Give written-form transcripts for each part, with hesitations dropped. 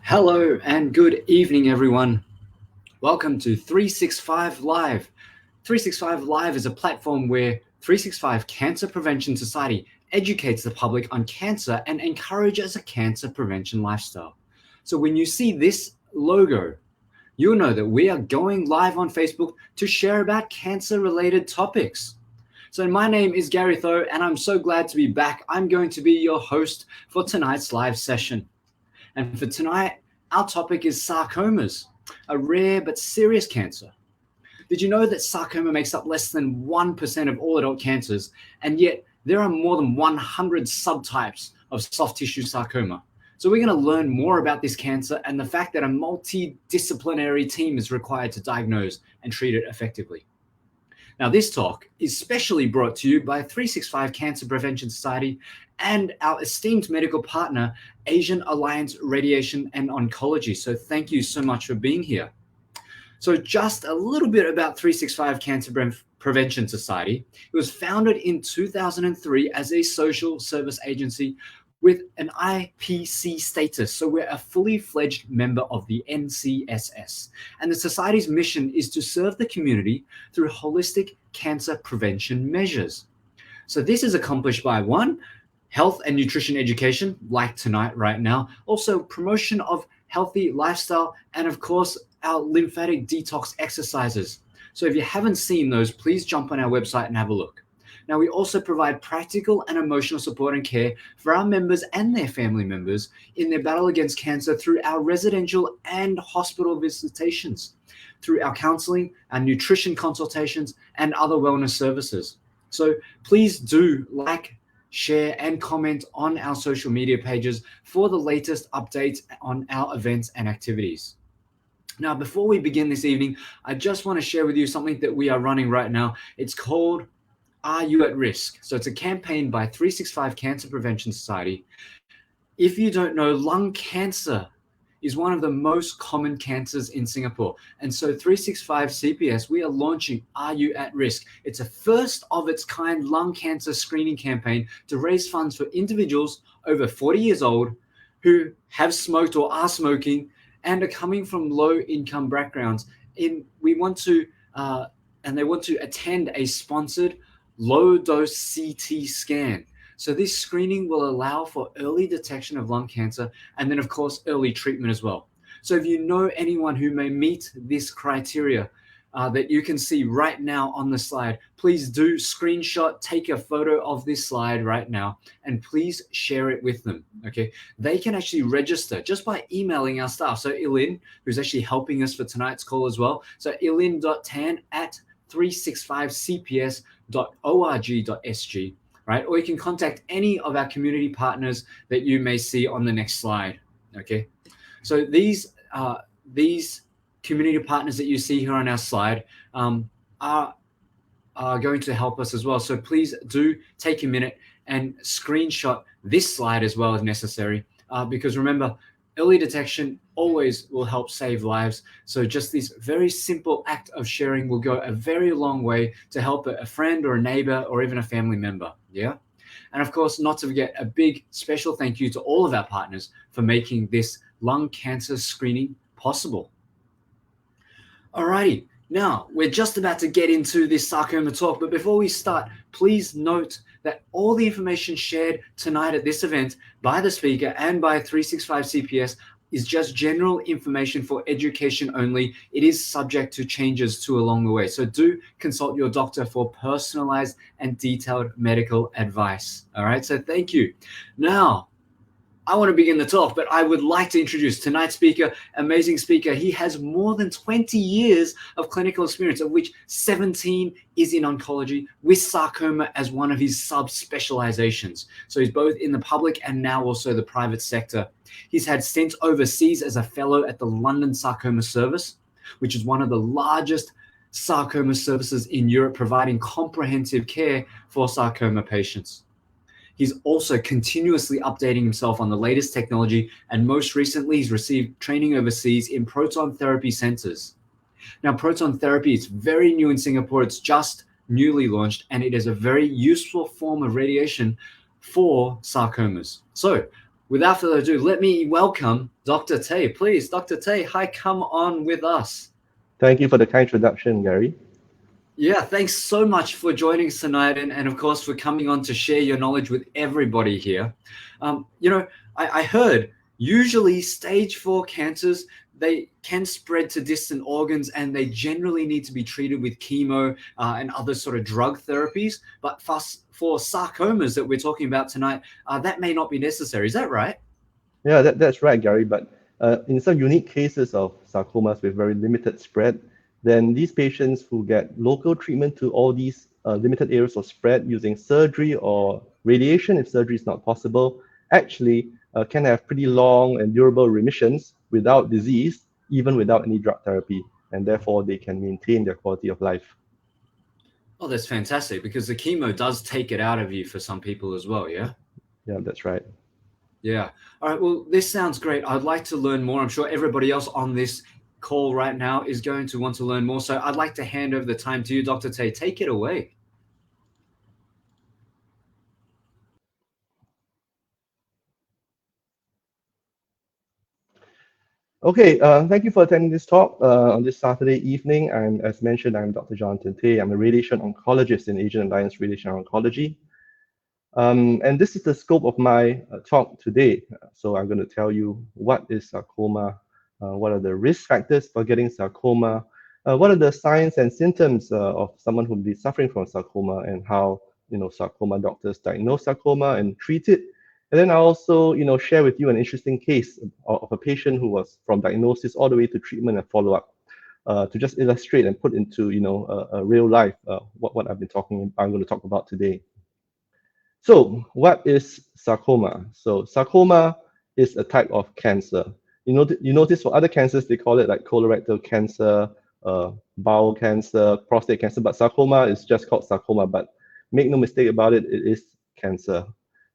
Hello and good evening, everyone. Welcome to 365 Live. 365 Live is a platform where 365 Cancer Prevention Society educates the public on cancer and encourages a cancer prevention lifestyle. So when you see this logo, you'll know that we are going live on Facebook to share about cancer-related topics. So my name is Gary Tho, and I'm so glad to be back. I'm going to be your host for tonight's live session. And for tonight, our topic is sarcomas, a rare but serious cancer. Did you know that sarcoma makes up less than 1% of all adult cancers, and yet there are more than 100 subtypes of soft tissue sarcoma? So we're going to learn more about this cancer and the fact that a multidisciplinary team is required to diagnose and treat it effectively. Now, this talk is specially brought to you by 365 Cancer Prevention Society and our esteemed medical partner, Asian Alliance Radiation and Oncology. So thank you so much for being here. So just a little bit about 365 Cancer Prevention Society. It was founded in 2003 as a social service agency with an IPC status. So we're a fully fledged member of the NCSS. And the Society's mission is to serve the community through holistic cancer prevention measures. So this is accomplished by one, health and nutrition education, like tonight, right now. Also promotion of healthy lifestyle, and of course, our lymphatic detox exercises. So if you haven't seen those, please jump on our website and have a look. Now, we also provide practical and emotional support and care for our members and their family members in their battle against cancer through our residential and hospital visitations, through our counseling, our nutrition consultations, and other wellness services. So please do like, share, and comment on our social media pages for the latest updates on our events and activities. Now, before we begin this evening, I just want to share with you something that we are running right now. It's called Are You at Risk? So it's a campaign by 365 Cancer Prevention Society. If you don't know, lung cancer is one of the most common cancers in Singapore. And so 365 CPS, we are launching Are You at Risk? It's a first of its kind lung cancer screening campaign to raise funds for individuals over 40 years old who have smoked or are smoking and are coming from low income backgrounds. They want to attend a sponsored low dose CT scan. So this screening will allow for early detection of lung cancer and then of course early treatment as well. So if you know anyone who may meet this criteria that you can see right now on the slide, please do screenshot, take a photo of this slide right now, and please share it with them, okay? They can actually register just by emailing our staff. So Ilin, who's actually helping us for tonight's call as well. So ilin.tan@365cps.org.sg, right? Or you can contact any of our community partners that you may see on the next slide, okay? So these community partners that you see here on our slide are going to help us as well. So please do take a minute and screenshot this slide as well as necessary, because remember, early detection always will help save lives. So just this very simple act of sharing will go a very long way to help a friend or a neighbor or even a family member, yeah? And of course, not to forget, a big special thank you to all of our partners for making this lung cancer screening possible. Alrighty, now we're just about to get into this sarcoma talk, but before we start, please note that all the information shared tonight at this event by the speaker and by 365 CPS is just general information for education only. It is subject to changes too along the way. So do consult your doctor for personalized and detailed medical advice. All right, so thank you. Now, I want to begin the talk, but I would like to introduce tonight's speaker, amazing speaker. He has more than 20 years of clinical experience, of which 17 is in oncology, with sarcoma as one of his subspecializations. So he's both in the public and now also the private sector. He's had stints overseas as a fellow at the London Sarcoma Service, which is one of the largest sarcoma services in Europe, providing comprehensive care for sarcoma patients. He's also continuously updating himself on the latest technology, and most recently, he's received training overseas in proton therapy centers. Now, proton therapy is very new in Singapore. It's just newly launched, and it is a very useful form of radiation for sarcomas. So Without further ado, let me welcome Dr. Tay. Please, Dr. Tay, hi, come on with us. Thank you for the kind introduction, Gary. Yeah, thanks so much for joining us tonight, and of course for coming on to share your knowledge with everybody here. You know, I heard usually stage 4 cancers, they can spread to distant organs and they generally need to be treated with chemo and other sort of drug therapies. But for sarcomas that we're talking about tonight, that may not be necessary. Is that right? Yeah, that's right, Gary. But in some unique cases of sarcomas with very limited spread, then these patients who get local treatment to all these limited areas of spread using surgery or radiation, if surgery is not possible, actually can have pretty long and durable remissions without disease, even without any drug therapy, and therefore they can maintain their quality of life. Oh, that's fantastic because the chemo does take it out of you for some people as well, yeah? Yeah, that's right. Yeah. All right. Well, this sounds great. I'd like to learn more. I'm sure everybody else on this call right now is going to want to learn more. So I'd like to hand over the time to you, Dr. Tay. Take it away. Okay, thank you for attending this talk on this Saturday evening. As mentioned, I'm Dr. Jonathan Tay. I'm a radiation oncologist in Asian Alliance Radiation Oncology. And this is the scope of my talk today. So I'm going to tell you what is sarcoma, what are the risk factors for getting sarcoma, what are the signs and symptoms of someone who be suffering from sarcoma, and how sarcoma doctors diagnose sarcoma and treat it. And then I also share with you an interesting case of a patient who was from diagnosis all the way to treatment and follow-up. To just illustrate and put into a real life what I'm going to talk about today. So, what is sarcoma? So, sarcoma is a type of cancer. You notice for other cancers, they call it like colorectal cancer, bowel cancer, prostate cancer, but sarcoma is just called sarcoma. But make no mistake about it, it is cancer.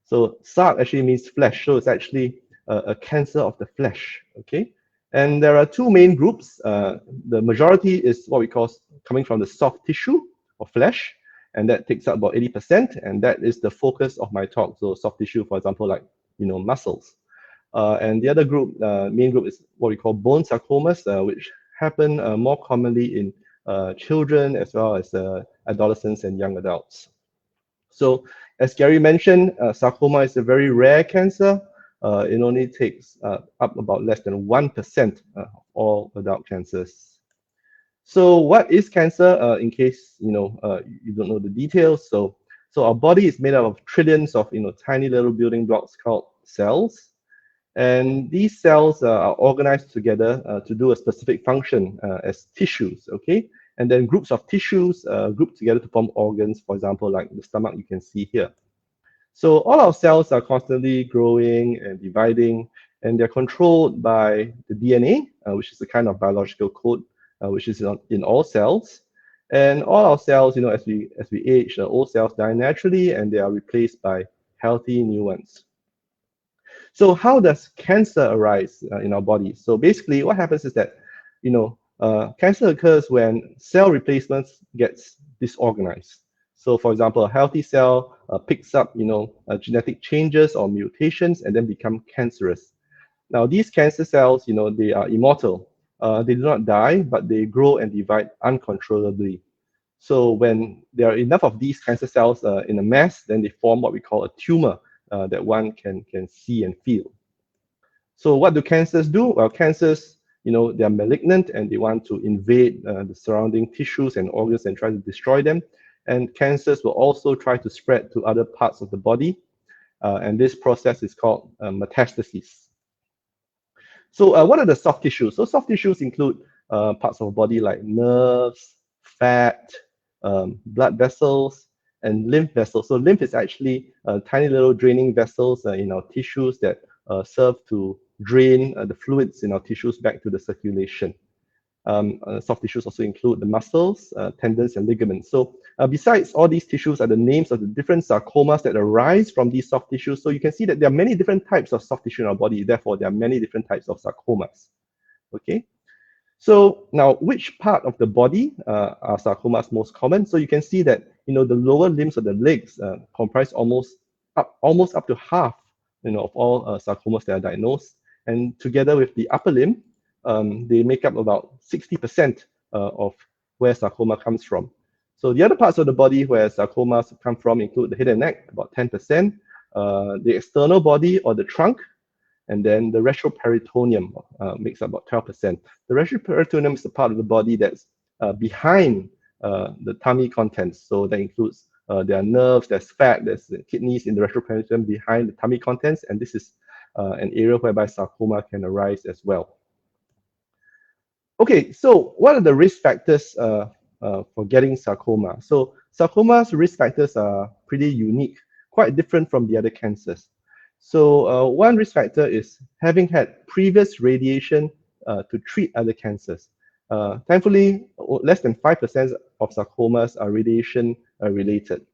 So, sarc actually means flesh. So, it's actually a cancer of the flesh. Okay. And there are two main groups. The majority is what we call coming from the soft tissue or flesh, and that takes up about 80%, and that is the focus of my talk. So soft tissue, for example, like muscles. And the other group, main group, is what we call bone sarcomas, which happen more commonly in children as well as adolescents and young adults. So as Gary mentioned, sarcoma is a very rare cancer. It only takes up about less than 1% of all adult cancers. So what is cancer? In case you don't know the details, so our body is made up of trillions of tiny little building blocks called cells, and these cells are organized together to do a specific function as tissues. Okay, and then groups of tissues group together to form organs. For example, like the stomach, you can see here. So all our cells are constantly growing and dividing, and they're controlled by the DNA, which is a kind of biological code, which is in all cells. And all our cells, as we age, old cells die naturally, and they are replaced by healthy new ones. So how does cancer arise in our body? So basically, what happens is that, cancer occurs when cell replacements gets disorganized. So for example, a healthy cell picks up, genetic changes or mutations and then become cancerous. Now, these cancer cells, they are immortal. They do not die, but they grow and divide uncontrollably. So when there are enough of these cancer cells in a mass, then they form what we call a tumor that one can see and feel. So what do cancers do? Well, cancers, they are malignant and they want to invade the surrounding tissues and organs and try to destroy them. And cancers will also try to spread to other parts of the body. And this process is called metastasis. So what are the soft tissues? So soft tissues include parts of the body like nerves, fat, blood vessels, and lymph vessels. So lymph is actually tiny little draining vessels in our tissues that serve to drain the fluids in our tissues back to the circulation. Soft tissues also include the muscles, tendons, and ligaments. So besides all these tissues are the names of the different sarcomas that arise from these soft tissues. So you can see that there are many different types of soft tissue in our body. Therefore, there are many different types of sarcomas. Okay. So now, which part of the body are sarcomas most common? So you can see that the lower limbs of the legs comprise almost up to half of all sarcomas that are diagnosed. And together with the upper limb, they make up about 60% of where sarcoma comes from. So the other parts of the body where sarcomas come from include the head and neck, about 10%, the external body or the trunk, and then the retroperitoneum makes up about 12%. The retroperitoneum is the part of the body that's behind the tummy contents. So that includes there are nerves, there's fat, there's kidneys in the retroperitoneum behind the tummy contents, and this is an area whereby sarcoma can arise as well. Okay, so what are the risk factors for getting sarcoma? So sarcoma's risk factors are pretty unique, quite different from the other cancers. So one risk factor is having had previous radiation to treat other cancers. Thankfully, less than 5% of sarcomas are radiation related.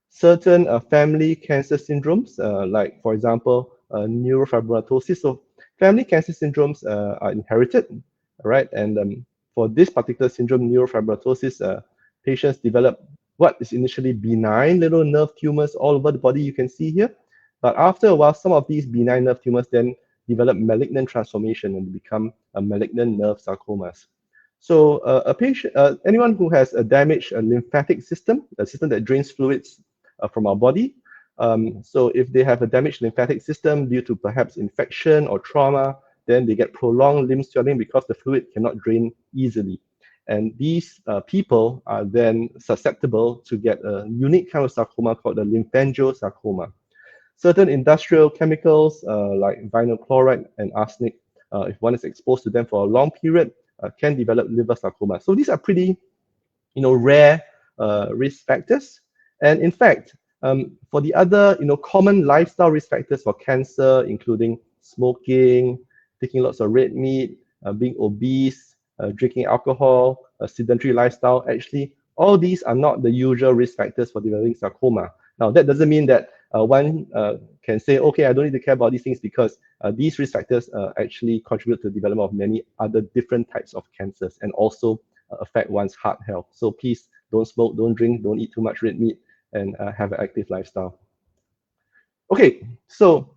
Certain family cancer syndromes, like for example, neurofibromatosis. So family cancer syndromes are inherited, right? And for this particular syndrome, neurofibromatosis, patients develop what is initially benign little nerve tumors all over the body, you can see here. But after a while, some of these benign nerve tumors then develop malignant transformation and become malignant nerve sarcomas. So a patient, anyone who has a damaged lymphatic system, a system that drains fluids from our body. So if they have a damaged lymphatic system due to perhaps infection or trauma, then they get prolonged limb swelling because the fluid cannot drain easily. And these people are then susceptible to get a unique kind of sarcoma called the lymphangiosarcoma. Certain industrial chemicals like vinyl chloride and arsenic, if one is exposed to them for a long period, can develop liver sarcoma. So these are pretty, rare risk factors. And in fact, for the other, common lifestyle risk factors for cancer, including smoking, taking lots of red meat, being obese, drinking alcohol, a sedentary lifestyle, actually, all these are not the usual risk factors for developing sarcoma. Now, that doesn't mean that one can say, okay, I don't need to care about these things because these risk factors actually contribute to the development of many other different types of cancers and also affect one's heart health. So please don't smoke, don't drink, don't eat too much red meat, and have an active lifestyle. Okay, so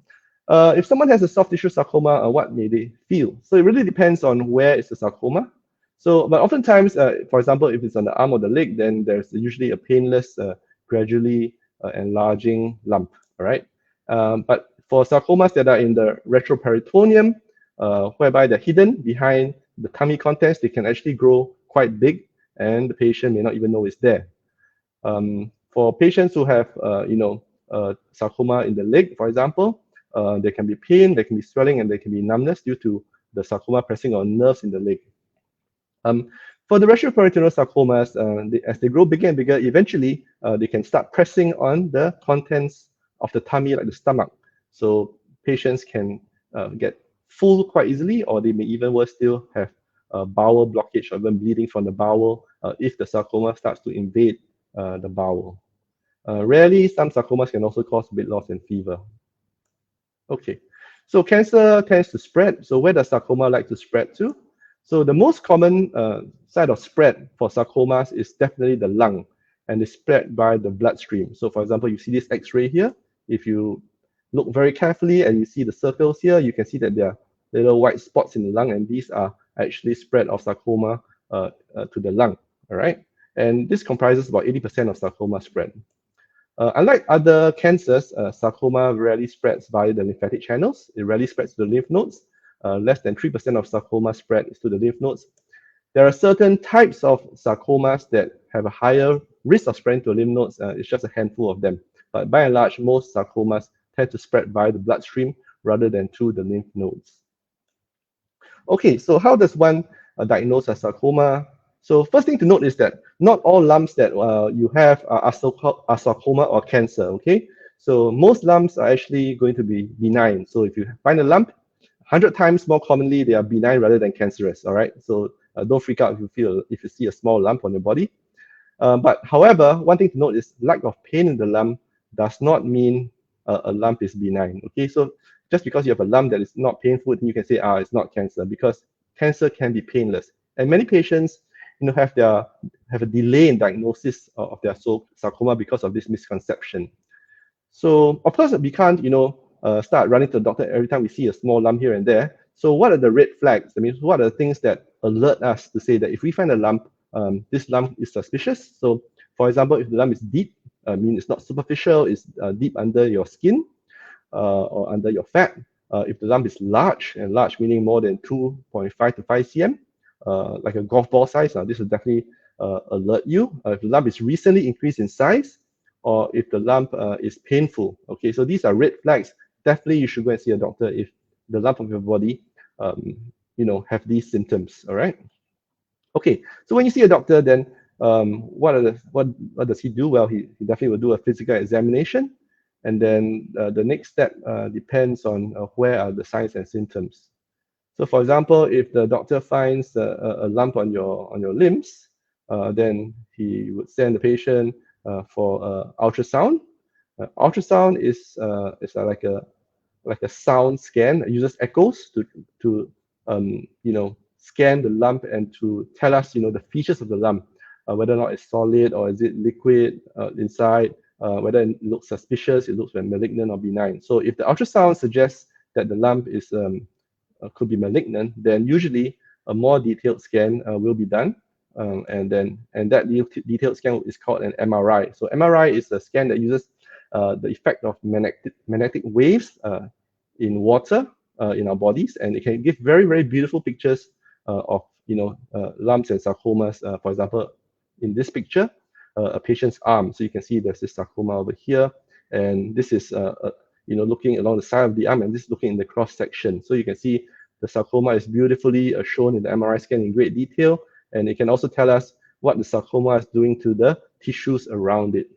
if someone has a soft tissue sarcoma, what may they feel? So it really depends on where is the sarcoma. So, but oftentimes, for example, if it's on the arm or the leg, then there's usually a painless, gradually enlarging lump, all right? But for sarcomas that are in the retroperitoneum, whereby they're hidden behind the tummy contents, they can actually grow quite big, and the patient may not even know it's there. For patients who have, sarcoma in the leg, for example, there can be pain, there can be swelling, and there can be numbness due to the sarcoma pressing on nerves in the leg. For the retroperitoneal sarcomas, as they grow bigger and bigger, eventually they can start pressing on the contents of the tummy, like the stomach. So patients can get full quite easily, or they may even worse still have bowel blockage or even bleeding from the bowel if the sarcoma starts to invade the bowel. Rarely, some sarcomas can also cause weight loss and fever. Okay, so cancer tends to spread. So where does sarcoma like to spread to? So the most common site of spread for sarcomas is definitely the lung, and they spread by the bloodstream. So for example, you see this X-ray here. If you look very carefully and you see the circles here, you can see that there are little white spots in the lung, and these are actually spread of sarcoma to the lung, all right? And this comprises about 80% of sarcoma spread. Unlike other cancers, sarcoma rarely spreads via the lymphatic channels. It rarely spreads to the lymph nodes. Less than 3% of sarcoma spread is to the lymph nodes. There are certain types of sarcomas that have a higher risk of spreading to lymph nodes. It's just a handful of them. But by and large, most sarcomas tend to spread via the bloodstream rather than through the lymph nodes. Okay, so how does one diagnose a sarcoma? So first thing to note is that not all lumps that you have are sarcoma or cancer, okay? So most lumps are actually going to be benign. So if you find a lump, 100 times more commonly, they are benign rather than cancerous, all right? So don't freak out if you see a small lump on your body. But however, one thing to note is lack of pain in the lump does not mean a lump is benign, okay? So just because you have a lump that is not painful, you can say, it's not cancer, because cancer can be painless. And many patients, have a delay in diagnosis of their sarcoma because of this misconception. So of course we can't, start running to the doctor every time we see a small lump here and there. So what are the red flags? I mean, what are the things that alert us to say that if we find a lump, this lump is suspicious? So for example, if the lump is deep, I mean, it's not superficial, it's deep under your skin or under your fat. If the lump is large, and large meaning more than 2.5 to 5 cm, like a golf ball size, this will definitely alert you. If the lump is recently increased in size, or if the lump is painful. Okay, so these are red flags. Definitely you should go and see a doctor if the lump of your body, have these symptoms, all right? Okay, so when you see a doctor, then what does he do? Well, he definitely will do a physical examination, and then the next step depends on where are the signs and symptoms. So, for example, if the doctor finds a lump on your limbs, then he would send the patient for ultrasound. Ultrasound is like a sound scan. It uses echoes to scan the lump and to tell us the features of the lump, whether or not it's solid or is it liquid inside, whether it looks suspicious, it looks malignant or benign. So if the ultrasound suggests that the lump is could be malignant, then usually a more detailed scan will be done. And that detailed scan is called an MRI. So MRI is a scan that uses the effect of magnetic waves in water in our bodies, and it can give very, very beautiful pictures of lumps and sarcomas. For example, in this picture, a patient's arm. So you can see there's this sarcoma over here, and this is looking along the side of the arm, and this is looking in the cross section. So you can see the sarcoma is beautifully shown in the MRI scan in great detail, and it can also tell us what the sarcoma is doing to the tissues around it.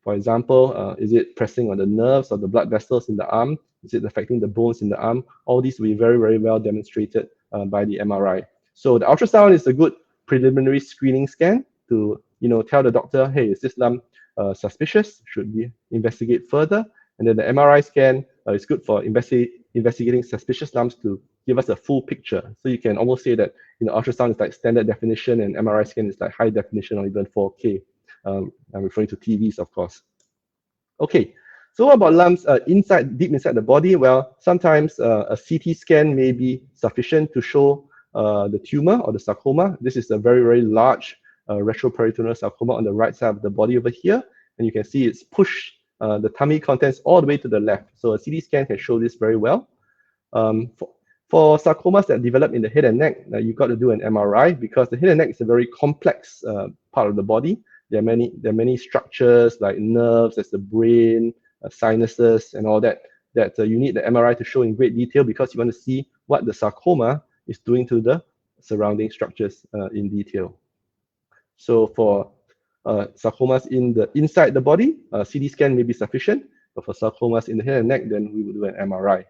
For example, is it pressing on the nerves or the blood vessels in the arm? Is it affecting the bones in the arm? All these will be very, very well demonstrated by the MRI. So the ultrasound is a good preliminary screening scan to tell the doctor, hey, is this lump suspicious? Should we investigate further? And then the MRI scan is good for investigating suspicious lumps to give us a full picture. So you can almost say that ultrasound is like standard definition and MRI scan is like high definition or even 4K. I'm referring to TVs, of course. Okay, so what about lumps deep inside the body? Well, sometimes a CT scan may be sufficient to show the tumor or the sarcoma. This is a very, very large retroperitoneal sarcoma on the right side of the body over here. And you can see it's pushed the tummy contents all the way to the left. So a CT scan can show this very well. For sarcomas that develop in the head and neck, you've got to do an MRI because the head and neck is a very complex part of the body. There are many structures like nerves, there's the brain, sinuses, and all that you need the MRI to show in great detail because you want to see what the sarcoma is doing to the surrounding structures in detail. So for sarcomas inside the body, CT scan may be sufficient, but for sarcomas in the head and neck, then we will do an MRI.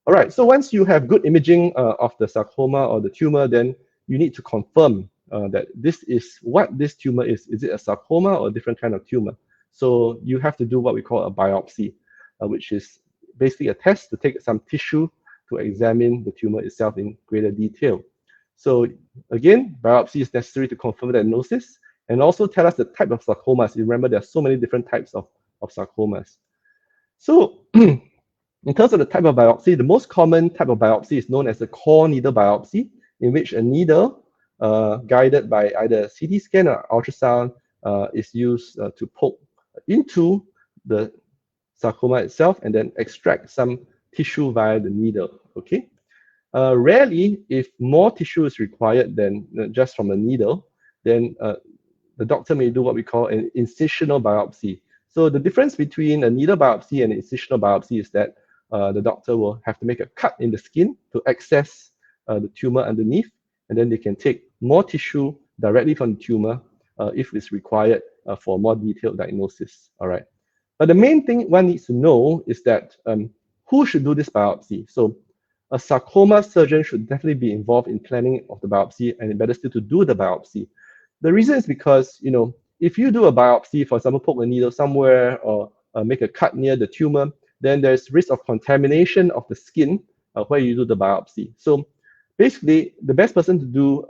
All right, so once you have good imaging of the sarcoma or the tumor, then you need to confirm that this is what this tumor is. Is it a sarcoma or a different kind of tumor? So you have to do what we call a biopsy, which is basically a test to take some tissue to examine the tumor itself in greater detail. So again, biopsy is necessary to confirm the diagnosis and also tell us the type of sarcomas. You remember there are so many different types of sarcomas. So in terms of the type of biopsy, the most common type of biopsy is known as a core needle biopsy, in which a needle guided by either CT scan or ultrasound is used to poke into the sarcoma itself and then extract some tissue via the needle. Okay. Rarely, if more tissue is required than just from a needle, then the doctor may do what we call an incisional biopsy. So the difference between a needle biopsy and an incisional biopsy is that the doctor will have to make a cut in the skin to access the tumor underneath, and then they can take more tissue directly from the tumor if it's required for more detailed diagnosis. All right. But the main thing one needs to know is that who should do this biopsy? So a sarcoma surgeon should definitely be involved in planning of the biopsy, and better still to do the biopsy. The reason is because, if you do a biopsy, for example, poke a needle somewhere or make a cut near the tumor, then there's risk of contamination of the skin where you do the biopsy. So basically, the best person to do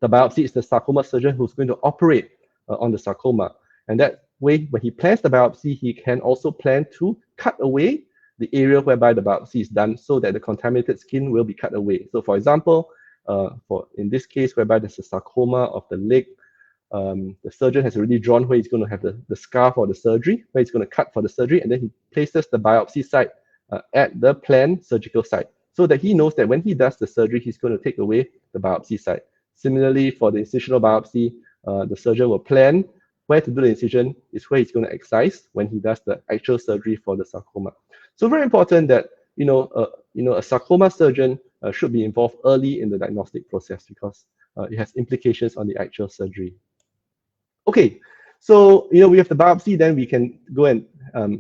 the biopsy is the sarcoma surgeon who's going to operate on the sarcoma. And that way, when he plans the biopsy, he can also plan to cut away the area whereby the biopsy is done so that the contaminated skin will be cut away. So for example, in this case, whereby there's a sarcoma of the leg, the surgeon has already drawn where he's going to have the scar for the surgery, where he's going to cut for the surgery, and then he places the biopsy site at the planned surgical site so that he knows that when he does the surgery, he's going to take away the biopsy site. Similarly, for the incisional biopsy, the surgeon will plan where to do the incision is where he's going to excise when he does the actual surgery for the sarcoma. So very important that a sarcoma surgeon should be involved early in the diagnostic process because it has implications on the actual surgery. Okay, so we have the biopsy, then we can go and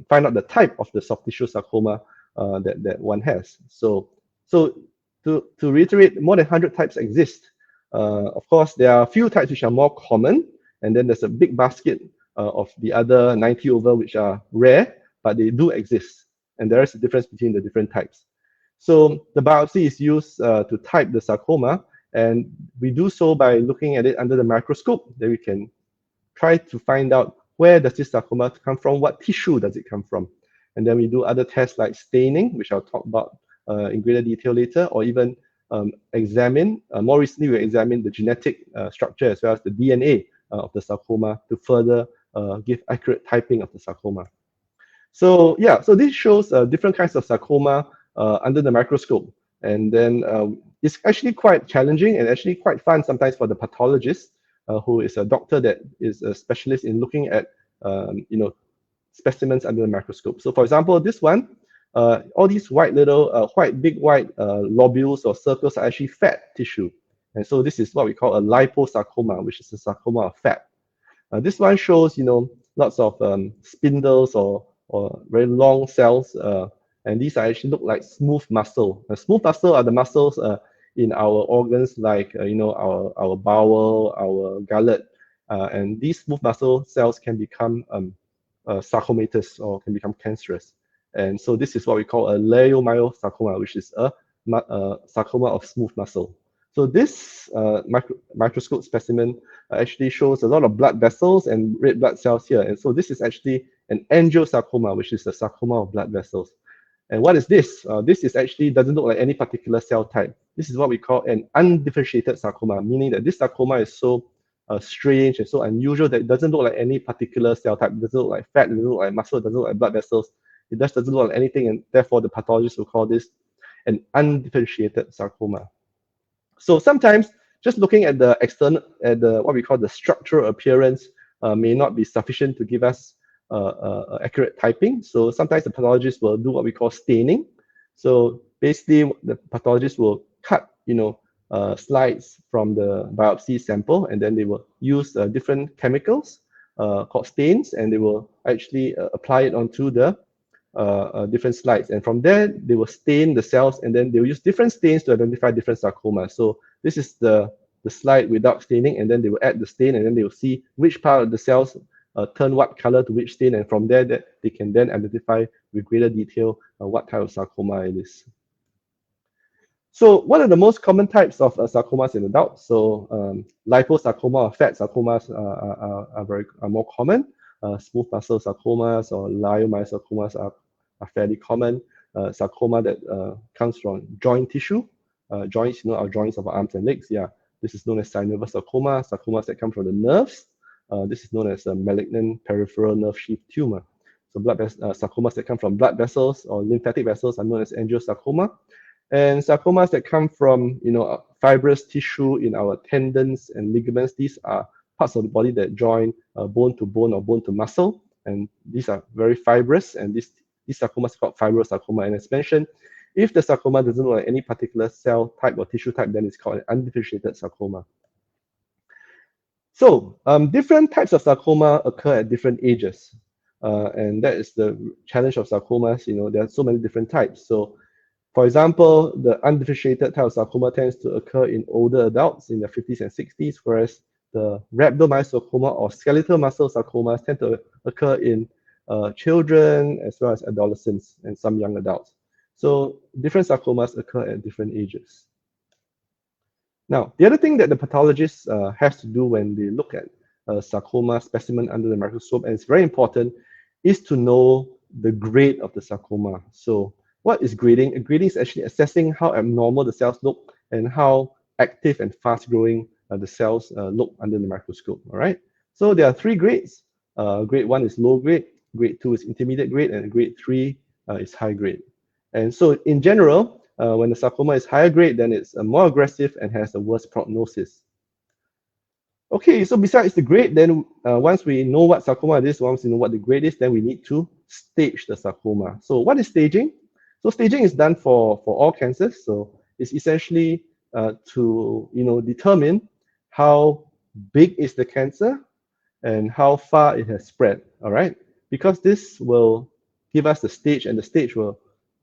find out the type of the soft tissue sarcoma that one has. So to reiterate, more than 100 types exist. Of course, there are a few types which are more common, and then there's a big basket of the other 90 over which are rare, but they do exist. And there is a difference between the different types. So the biopsy is used to type the sarcoma, and we do so by looking at it under the microscope. Then we can try to find out where does this sarcoma come from, what tissue does it come from. And then we do other tests like staining, which I'll talk about in greater detail later, or even more recently we examined the genetic structure as well as the DNA of the sarcoma to further give accurate typing of the sarcoma. So yeah, so this shows different kinds of sarcoma under the microscope. And then it's actually quite challenging and actually quite fun sometimes for the pathologist, who is a doctor that is a specialist in looking at specimens under the microscope. So for example, this one, all these big white lobules or circles are actually fat tissue. And so this is what we call a liposarcoma, which is a sarcoma of fat. This one shows, lots of spindles or very long cells, and these actually look like smooth muscle. Smooth muscle are the muscles in our organs like our bowel, our gullet, and these smooth muscle cells can become sarcomatous or can become cancerous. And so this is what we call a leiomyosarcoma, which is a sarcoma of smooth muscle. So this microscope specimen actually shows a lot of blood vessels and red blood cells here. And so this is actually an angiosarcoma, which is a sarcoma of blood vessels. And what is this? This is actually doesn't look like any particular cell type. This is what we call an undifferentiated sarcoma, meaning that this sarcoma is so strange and so unusual that it doesn't look like any particular cell type. It doesn't look like fat, it doesn't look like muscle, it doesn't look like blood vessels. It just doesn't look like anything, and therefore the pathologist will call this an undifferentiated sarcoma. So sometimes just looking at the external, what we call the structural appearance may not be sufficient to give us accurate typing. So sometimes the pathologist will do what we call staining. So basically the pathologist will cut, slides from the biopsy sample, and then they will use different chemicals called stains, and they will actually apply it onto the different slides. And from there, they will stain the cells, and then they will use different stains to identify different sarcomas. So this is the slide without staining, and then they will add the stain, and then they will see which part of the cells turn what color to which stain, and from there that they can then identify with greater detail what type of sarcoma it is. So what are the most common types of sarcomas in adults? So liposarcoma or fat sarcomas are more common. Smooth muscle sarcomas or leiomyosarcomas are fairly common. Sarcoma that comes from joint tissue, joints, our joints of our arms and legs. Yeah, this is known as synovial sarcoma. Sarcomas that come from the nerves. This is known as a malignant peripheral nerve sheath tumor. So sarcomas that come from blood vessels or lymphatic vessels are known as angiosarcoma. And sarcomas that come from, fibrous tissue in our tendons and ligaments, these are parts of the body that join bone to bone or bone to muscle. And these are very fibrous, and these sarcomas are called fibrosarcoma. And as mentioned, if the sarcoma doesn't look like any particular cell type or tissue type, then it's called an undifferentiated sarcoma. So different types of sarcoma occur at different ages. And that is the challenge of sarcomas. There are so many different types. So for example, the undifferentiated type of sarcoma tends to occur in older adults in their 50s and 60s, whereas the rhabdomyosarcoma or skeletal muscle sarcomas tend to occur in children as well as adolescents and some young adults. So different sarcomas occur at different ages. Now, the other thing that the pathologist has to do when they look at a sarcoma specimen under the microscope, and it's very important, is to know the grade of the sarcoma. So what is grading? Grading is actually assessing how abnormal the cells look and how active and fast growing the cells look under the microscope. All right. So there are three grades. Grade 1 is low grade, grade 2 is intermediate grade, and grade 3 is high grade. And so in general, when the sarcoma is higher grade, then it's more aggressive and has a worse prognosis. Okay, so besides the grade, then once we know what sarcoma it is, once we know what the grade is, then we need to stage the sarcoma. So what is staging? So staging is done for all cancers. So it's essentially to determine how big is the cancer and how far it has spread. All right, because this will give us the stage, and the stage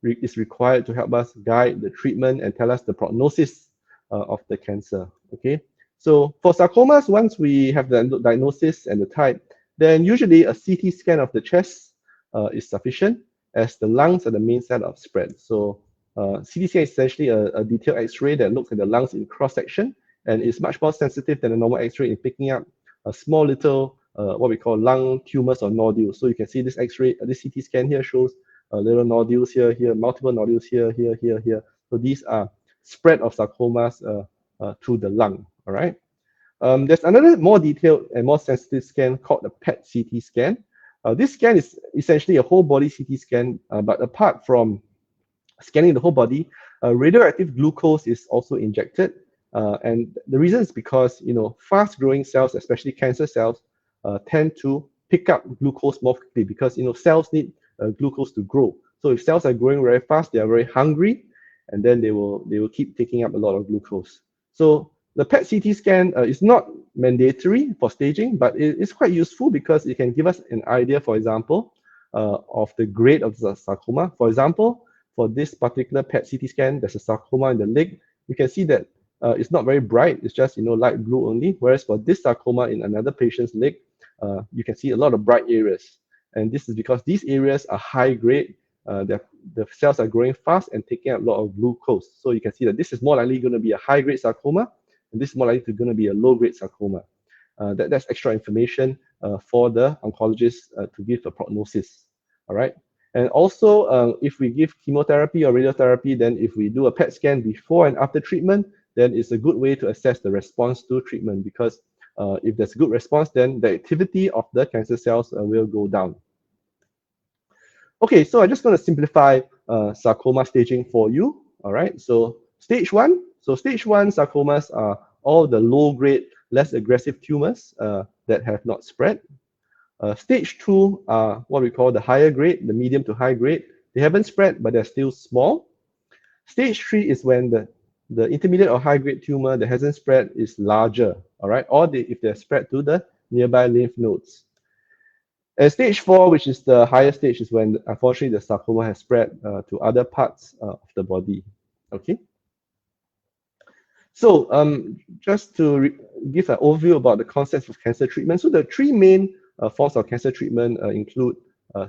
is required to help us guide the treatment and tell us the prognosis of the cancer. Okay. So for sarcomas, once we have the diagnosis and the type, then usually a CT scan of the chest is sufficient, as the lungs are the main site of spread. So CT scan is essentially a detailed X-ray that looks at the lungs in cross-section, and is much more sensitive than a normal X-ray in picking up a small little what we call lung tumors or nodules. So you can see this X-ray, this CT scan here shows little nodules here, multiple nodules here. So these are spread of sarcomas to the lung. All right. There's another more detailed and more sensitive scan called the PET-CT scan. This scan is essentially a whole body CT scan, but apart from scanning the whole body, radioactive glucose is also injected. And the reason is because fast-growing cells, especially cancer cells, tend to pick up glucose more quickly because cells need glucose to grow. So if cells are growing very fast, they are very hungry, and then they will keep taking up a lot of glucose. So the PET-CT scan is not mandatory for staging, but it is quite useful because it can give us an idea, for example, of the grade of the sarcoma. For example, for this particular PET-CT scan, there's a sarcoma in the leg. You can see that it's not very bright. It's just light blue only. Whereas for this sarcoma in another patient's leg, you can see a lot of bright areas. And this is because these areas are high grade. The cells are growing fast and taking up a lot of glucose. So you can see that this is more likely going to be a high grade sarcoma, and this is more likely going to be a low grade sarcoma. That's extra information for the oncologist to give a prognosis. All right. And also, if we give chemotherapy or radiotherapy, then if we do a PET scan before and after treatment, then it's a good way to assess the response to treatment, because if there's a good response, then the activity of the cancer cells will go down. Okay, so I'm just going to simplify sarcoma staging for you. All right, so stage 1. So stage 1 sarcomas are all the low-grade, less aggressive tumors that have not spread. Stage 2 are what we call the higher grade, the medium to high grade. They haven't spread, but they're still small. Stage 3 is when the intermediate or high grade tumor that hasn't spread is larger, all right, or if they're spread to the nearby lymph nodes. And stage 4, which is the higher stage, is when unfortunately the sarcoma has spread to other parts of the body. Okay. So just to give an overview about the concepts of cancer treatment. So the three main forms of cancer treatment include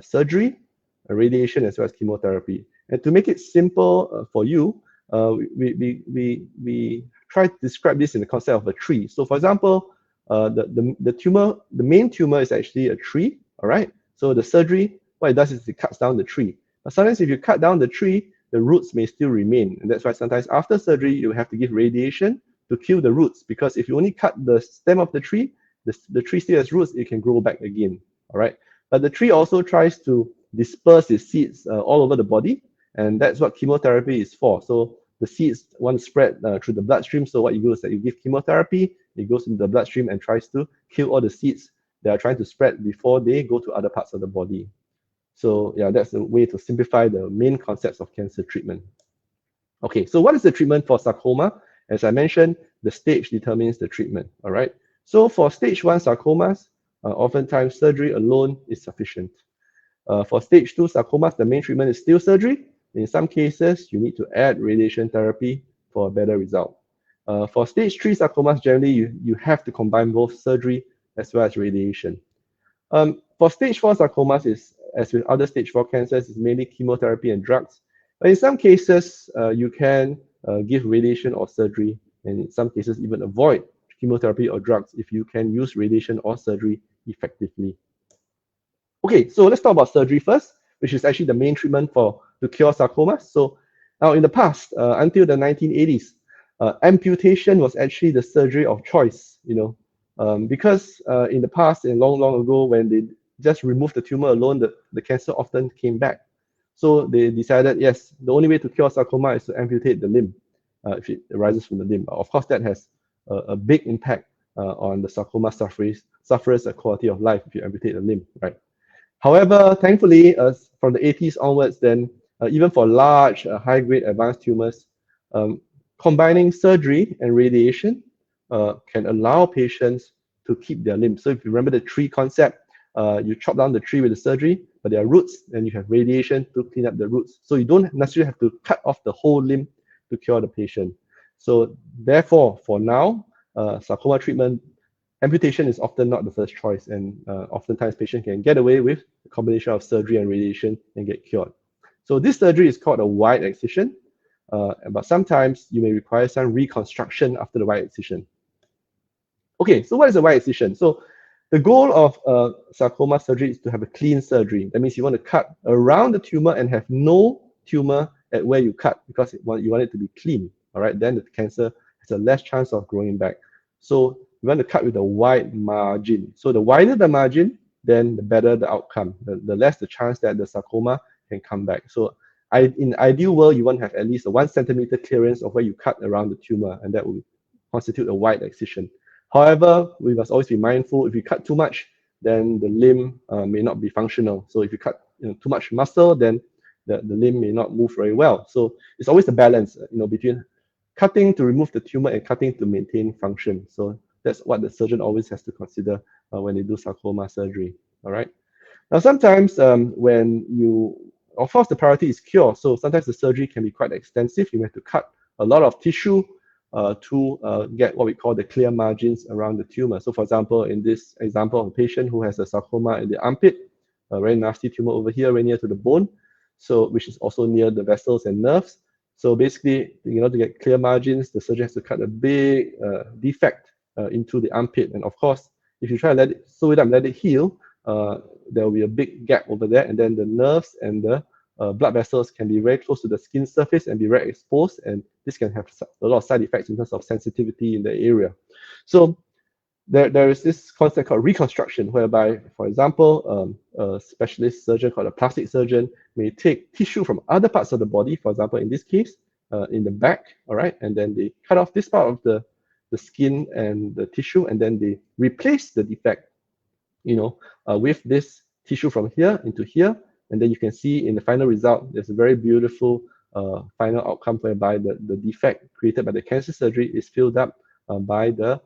surgery, radiation, as well as chemotherapy. And to make it simple for you, we try to describe this in the concept of a tree. So for example, the main tumor is actually a tree, all right? So the surgery, what it does is it cuts down the tree. But sometimes if you cut down the tree, the roots may still remain. And that's why sometimes after surgery, you have to give radiation to kill the roots, because if you only cut the stem of the tree, the tree still has roots, it can grow back again, all right? But the tree also tries to disperse its seeds all over the body, and that's what chemotherapy is for. So the seeds want to spread through the bloodstream. So what you do is that you give chemotherapy, it goes into the bloodstream and tries to kill all the seeds that are trying to spread before they go to other parts of the body. So yeah, that's a way to simplify the main concepts of cancer treatment. Okay, so what is the treatment for sarcoma? As I mentioned, the stage determines the treatment, all right? So for stage 1 sarcomas, oftentimes surgery alone is sufficient. For stage 2 sarcomas, the main treatment is still surgery. In some cases, you need to add radiation therapy for a better result. For stage 3 sarcomas, generally, you have to combine both surgery as well as radiation. For stage 4 sarcomas, as with other stage 4 cancers, is mainly chemotherapy and drugs. But in some cases, you can give radiation or surgery, and in some cases even avoid chemotherapy or drugs if you can use radiation or surgery effectively. Okay, so let's talk about surgery first. which is actually the main treatment to cure sarcoma. So now in the past, until the 1980s, amputation was actually the surgery of choice, because in the past and long, long ago, when they just removed the tumor alone, the cancer often came back. So they decided, yes, the only way to cure sarcoma is to amputate the limb if it arises from the limb. Of course, that has a big impact on the sarcoma sufferers' quality of life if you amputate a limb, right? However, thankfully, from the 80s onwards, then even for large, high-grade advanced tumors, um, combining surgery and radiation can allow patients to keep their limbs. So if you remember the tree concept, you chop down the tree with the surgery, but there are roots, and you have radiation to clean up the roots. So you don't necessarily have to cut off the whole limb to cure the patient. So therefore, for now, sarcoma treatment, amputation is often not the first choice, and oftentimes patients can get away with a combination of surgery and radiation and get cured. So this surgery is called a wide excision, but sometimes you may require some reconstruction after the wide excision. Okay, so what is a wide excision? So the goal of sarcoma surgery is to have a clean surgery. That means you want to cut around the tumor and have no tumor at where you cut, because you want it to be clean. All right, then the cancer has a less chance of growing back. So you want to cut with a wide margin. So the wider the margin, then the better the outcome. The less the chance that the sarcoma can come back. So in the ideal world, you want to have at least a 1 centimeter clearance of where you cut around the tumor, and that will constitute a wide excision. However, we must always be mindful. If you cut too much, then the limb may not be functional. So if you cut too much muscle, then the limb may not move very well. So it's always a balance, between cutting to remove the tumor and cutting to maintain function. So that's what the surgeon always has to consider when they do sarcoma surgery. All right. Now, sometimes of course, the priority is cure. So sometimes the surgery can be quite extensive. You have to cut a lot of tissue to get what we call the clear margins around the tumor. So for example, in this example of a patient who has a sarcoma in the armpit, a very nasty tumor over here, very near to the bone, so which is also near the vessels and nerves. So basically, to get clear margins, the surgeon has to cut a big defect into the armpit. And of course, if you try to let it sew it up, let it heal, there will be a big gap over there, and then the nerves and the blood vessels can be very close to the skin surface and be very exposed, and this can have a lot of side effects in terms of sensitivity in the area. So there is this concept called reconstruction, whereby, for example, a specialist surgeon called a plastic surgeon may take tissue from other parts of the body, for example, in this case, in the back, all right, and then they cut off this part of the skin and the tissue, and then they replace the defect, with this tissue from here into here. And then you can see in the final result, there's a very beautiful final outcome whereby the defect created by the cancer surgery is filled up by the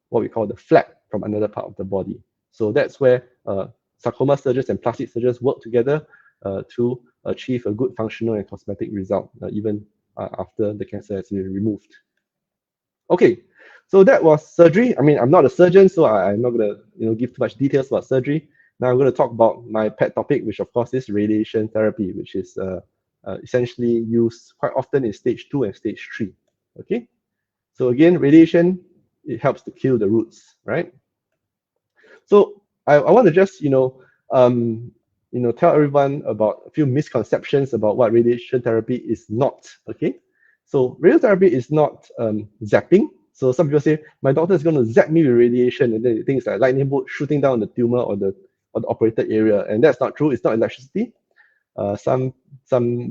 what we call the flap from another part of the body. So that's where sarcoma surgeons and plastic surgeons work together to achieve a good functional and cosmetic result, even after the cancer has been removed. Okay, so that was surgery. I mean, I'm not a surgeon, so I'm not going to give too much details about surgery. Now I'm going to talk about my pet topic, which of course is radiation therapy, which is essentially used quite often in stage 2 and stage 3. Okay, so again, radiation, it helps to kill the roots, right? So I want to just tell everyone about a few misconceptions about what radiation therapy is not. Okay, so radiotherapy is not zapping. So some people say my doctor is going to zap me with radiation, and then they think it's like lightning bolt shooting down the tumor or the operated area, and that's not true. It's not electricity. Some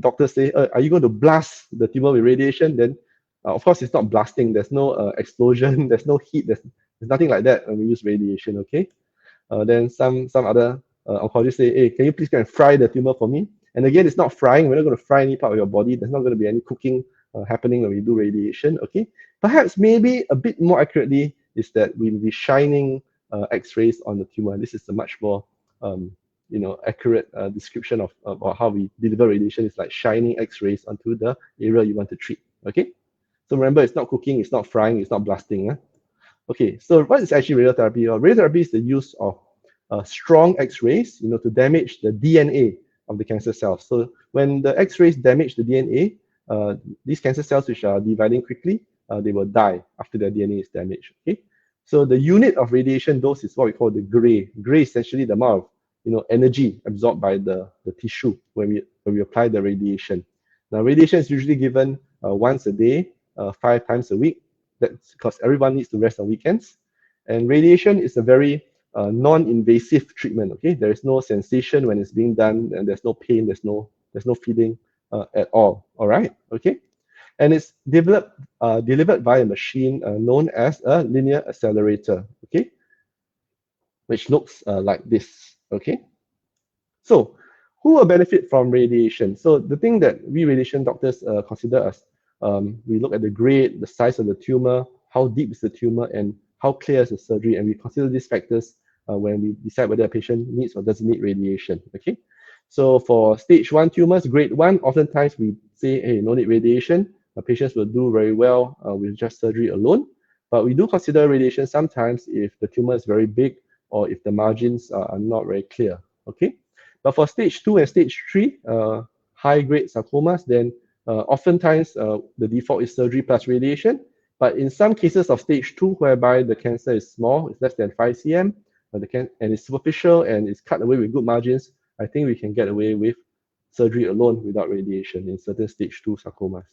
doctors say, are you going to blast the tumor with radiation? Then of course it's not blasting. There's no explosion. There's no heat. There's nothing like that when we use radiation. Okay. Then some other oncologists say, hey, can you please go and fry the tumor for me? And again, it's not frying. We're not going to fry any part of your body. There's not going to be any cooking happening when we do radiation. Okay. Perhaps maybe a bit more accurately is that we will be shining X-rays on the tumor. This is a much more accurate description of how we deliver radiation. It's like shining X-rays onto the area you want to treat. Okay, so remember, it's not cooking, it's not frying, it's not blasting. Okay, so what is actually radiotherapy? Radiotherapy is the use of strong X-rays, to damage the DNA of the cancer cells. So when the X-rays damage the DNA, these cancer cells which are dividing quickly, they will die after their DNA is damaged. Okay, so the unit of radiation dose is what we call the gray. Gray is essentially the amount energy absorbed by the tissue when we apply the radiation. Now, radiation is usually given once a day, 5 times a week. That's because everyone needs to rest on weekends. And radiation is a very non-invasive treatment. Okay, there is no sensation when it's being done, and there's no pain, there's no feeling at all. All right, okay, and it's delivered by a machine known as a linear accelerator. Okay, which looks like this. Okay, so who will benefit from radiation? So the thing that we radiation doctors consider as we look at the grade, the size of the tumor, how deep is the tumor, and how clear is the surgery, and we consider these factors when we decide whether a patient needs or doesn't need radiation. Okay, so for stage 1 tumors, grade 1, oftentimes we say, hey, no need radiation. Patients will do very well with just surgery alone, but we do consider radiation sometimes if the tumor is very big or if the margins are not very clear. Okay, but for stage 2 and stage 3, high-grade sarcomas, then oftentimes the default is surgery plus radiation. But in some cases of stage 2, whereby the cancer is small, it's less than 5 cm, and it's superficial and it's cut away with good margins, I think we can get away with surgery alone without radiation in certain stage 2 sarcomas.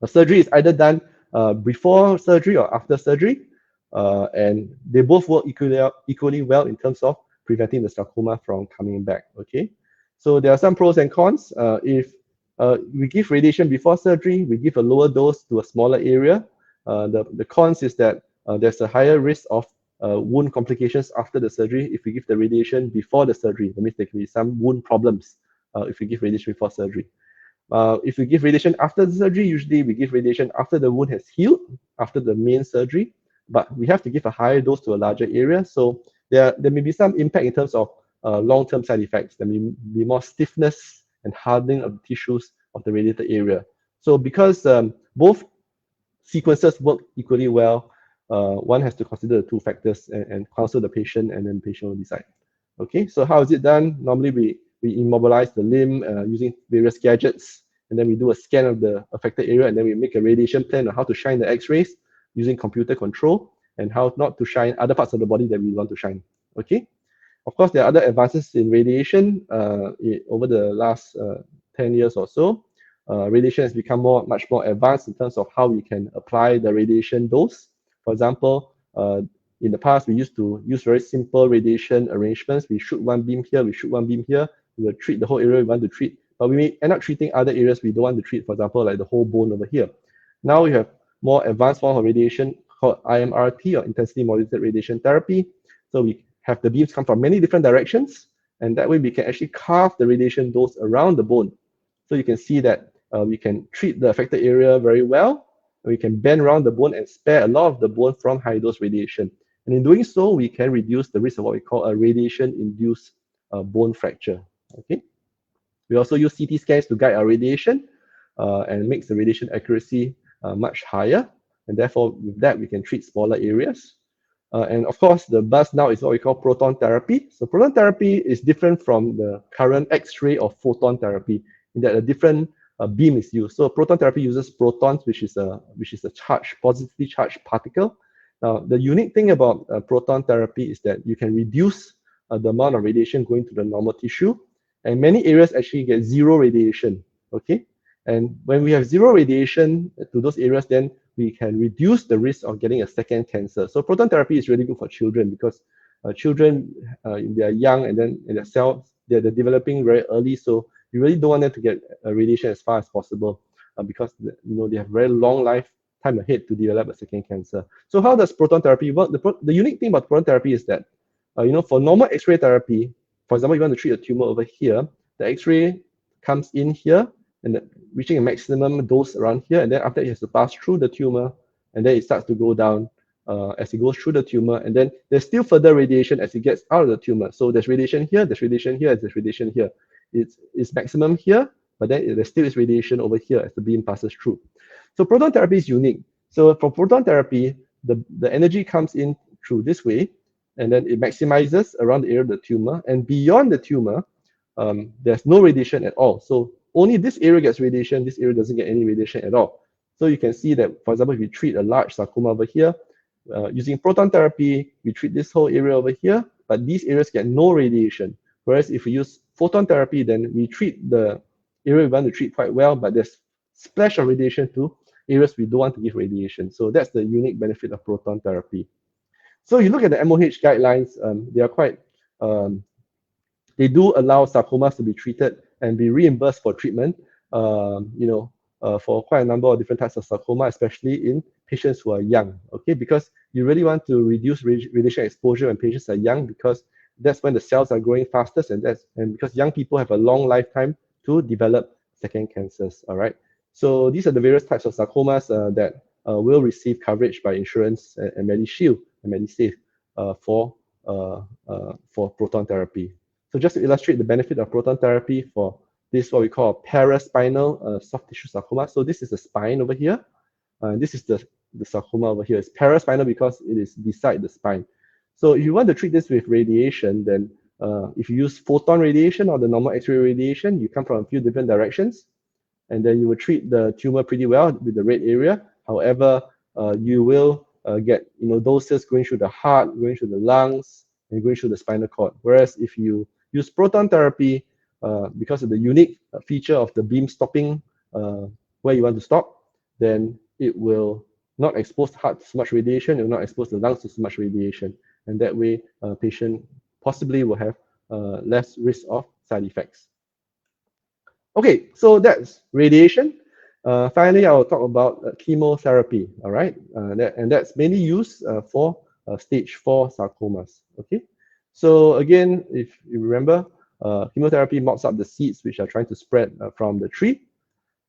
Surgery is either done before surgery or after surgery, and they both work equally well in terms of preventing the sarcoma from coming back. Okay, so there are some pros and cons. If we give radiation before surgery, we give a lower dose to a smaller area. The cons is that there's a higher risk of wound complications after the surgery if we give the radiation before the surgery. That means there can be some wound problems if we give radiation before surgery. If we give radiation after the surgery, usually we give radiation after the wound has healed, after the main surgery, but we have to give a higher dose to a larger area. So there may be some impact in terms of long-term side effects. There may be more stiffness and hardening of the tissues of the radiated area. So because both sequences work equally well, one has to consider the two factors and counsel the patient, and then the patient will decide. Okay, so how is it done? Normally we immobilize the limb using various gadgets, and then we do a scan of the affected area, and then we make a radiation plan on how to shine the X-rays using computer control, and how not to shine other parts of the body that we want to shine. Okay, of course there are other advances in radiation over the last 10 years or so. Radiation has become much more advanced in terms of how we can apply the radiation dose. For example, in the past, we used to use very simple radiation arrangements. We shoot one beam here, we shoot one beam here. We will treat the whole area we want to treat, but we may end up treating other areas we don't want to treat, for example, like the whole bone over here. Now we have more advanced form of radiation called IMRT, or intensity modulated radiation therapy. So we have the beams come from many different directions, and that way we can actually carve the radiation dose around the bone. So you can see that we can treat the affected area very well. We can bend around the bone and spare a lot of the bone from high dose radiation. And in doing so, we can reduce the risk of what we call a radiation-induced bone fracture. Okay. We also use CT scans to guide our radiation and makes the radiation accuracy much higher. And therefore, with that, we can treat smaller areas. And of course, the buzz now is what we call proton therapy. So proton therapy is different from the current X-ray or photon therapy in that a different beam is used. So proton therapy uses protons, which is a positively charged particle. Now, the unique thing about proton therapy is that you can reduce the amount of radiation going to the normal tissue, and many areas actually get zero radiation. Okay, and when we have zero radiation to those areas, then we can reduce the risk of getting a second cancer. So proton therapy is really good for children because children, they are young, and then in their cells, they're developing very early. So you really don't want them to get radiation as far as possible because they have very long lifetime ahead to develop a second cancer. So how does proton therapy work? The unique thing about proton therapy is that for normal X-ray therapy, for example, you want to treat a tumor over here, the X-ray comes in here and reaching a maximum dose around here, and then after it has to pass through the tumor, and then it starts to go down as it goes through the tumor, and then there's still further radiation as it gets out of the tumor. So there's radiation here, there's radiation here, there's radiation here. It's maximum here, but then there still is radiation over here as the beam passes through. So proton therapy is unique. So for proton therapy, the energy comes in through this way, and then it maximizes around the area of the tumor, and beyond the tumor, there's no radiation at all. So only this area gets radiation, this area doesn't get any radiation at all. So you can see that, for example, if we treat a large sarcoma over here, using proton therapy, we treat this whole area over here, but these areas get no radiation. Whereas if we use photon therapy, then we treat the area we want to treat quite well, but there's splash of radiation to areas we don't want to give radiation. So that's the unique benefit of proton therapy. So you look at the MOH guidelines, they are quite, they do allow sarcomas to be treated and be reimbursed for treatment, for quite a number of different types of sarcoma, especially in patients who are young, okay? Because you really want to reduce radiation exposure when patients are young, because that's when the cells are growing fastest, and because young people have a long lifetime to develop second cancers, all right? So these are the various types of sarcomas that will receive coverage by insurance and MediShield and MediSafe for proton therapy. So just to illustrate the benefit of proton therapy for this, what we call a paraspinal soft tissue sarcoma. So this is the spine over here. This is the sarcoma over here. It's paraspinal because it is beside the spine. So if you want to treat this with radiation, then if you use photon radiation or the normal X-ray radiation, you come from a few different directions, and then you will treat the tumor pretty well with the red area. However, you will get doses going through the heart, going through the lungs, and going through the spinal cord. Whereas if you use proton therapy, because of the unique feature of the beam stopping where you want to stop, then it will not expose the heart to so much radiation, it will not expose the lungs to so much radiation. And that way, a patient possibly will have less risk of side effects. Okay, so that's radiation. Finally, I will talk about chemotherapy, all right? That's mainly used for stage 4 sarcomas, okay? So again, if you remember, chemotherapy mops up the seeds which are trying to spread from the tree.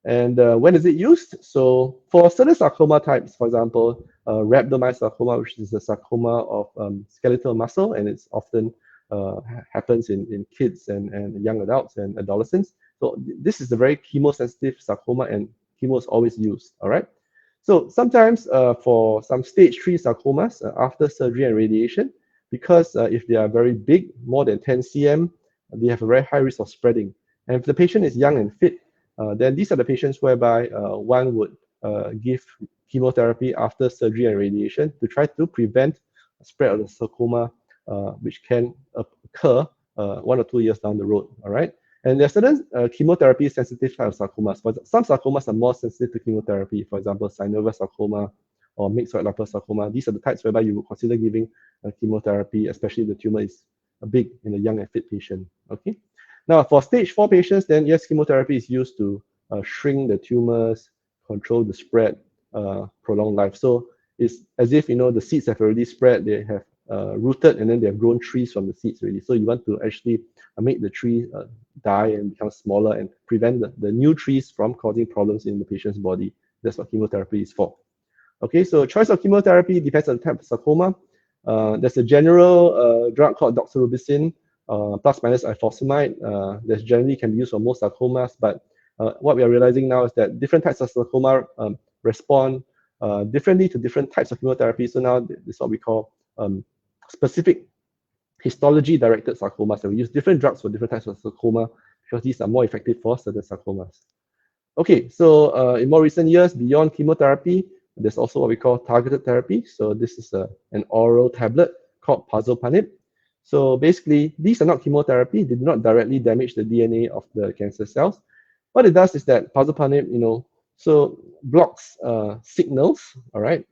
And when is it used? So for certain sarcoma types, for example, rhabdomyosarcoma, which is a sarcoma of skeletal muscle, and it's often happens in kids and young adults and adolescents. So this is a very chemosensitive sarcoma, and chemo is always used, all right? So sometimes for some stage 3 sarcomas, after surgery and radiation, because if they are very big, more than 10 cm, they have a very high risk of spreading. And if the patient is young and fit, then these are the patients whereby one would give chemotherapy after surgery and radiation to try to prevent spread of the sarcoma, which can occur 1 or 2 years down the road, all right? And there are certain chemotherapy-sensitive types of sarcomas. But some sarcomas are more sensitive to chemotherapy, for example, synovial sarcoma or mixed white liposarcoma. These are the types whereby you would consider giving chemotherapy, especially if the tumor is big in a young and fit patient, okay? Now, for stage 4 patients, then yes, chemotherapy is used to shrink the tumors, control the spread, prolong life. So it's as if, the seeds have already spread, they have rooted, and then they have grown trees from the seeds already. So you want to actually make the tree die and become smaller and prevent the new trees from causing problems in the patient's body. That's what chemotherapy is for. Okay, so choice of chemotherapy depends on the type of sarcoma. There's a general drug called doxorubicin, plus minus ifosfamide, that generally can be used for most sarcomas, but what we are realizing now is that different types of sarcoma respond differently to different types of chemotherapy. So now this is what we call specific histology-directed sarcomas, and we use different drugs for different types of sarcoma because these are more effective for certain sarcomas. Okay, so in more recent years, beyond chemotherapy, there's also what we call targeted therapy. So this is an oral tablet called pazopanib. So basically, these are not chemotherapy. They do not directly damage the DNA of the cancer cells. What it does is that pazopanib, so blocks signals, all right?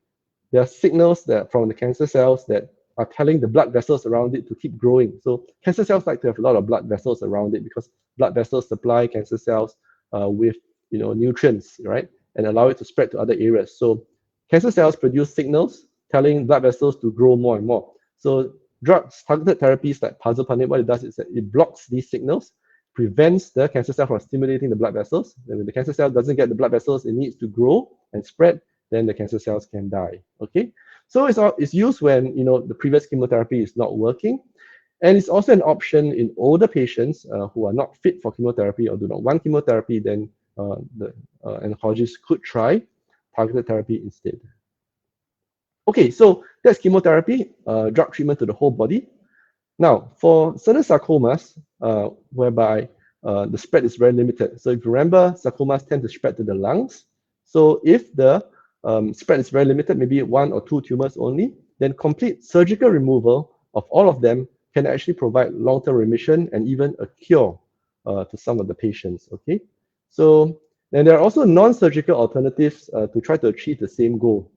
There are signals that from the cancer cells that are telling the blood vessels around it to keep growing. So cancer cells like to have a lot of blood vessels around it because blood vessels supply cancer cells with nutrients, right? And allow it to spread to other areas. So cancer cells produce signals telling blood vessels to grow more and more. So drugs, targeted therapies like pazopanib, what it does is that it blocks these signals, prevents the cancer cell from stimulating the blood vessels. And when the cancer cell doesn't get the blood vessels it needs to grow and spread, then the cancer cells can die, okay? So it's used when, the previous chemotherapy is not working. And it's also an option in older patients who are not fit for chemotherapy or do not want chemotherapy, then the oncologist could try targeted therapy instead. Okay, so that's chemotherapy, drug treatment to the whole body. Now, for certain sarcomas, whereby the spread is very limited. So if you remember, sarcomas tend to spread to the lungs. So if the spread is very limited, maybe 1 or 2 tumors only, then complete surgical removal of all of them can actually provide long-term remission and even a cure to some of the patients, okay? So, and there are also non-surgical alternatives to try to achieve the same goal.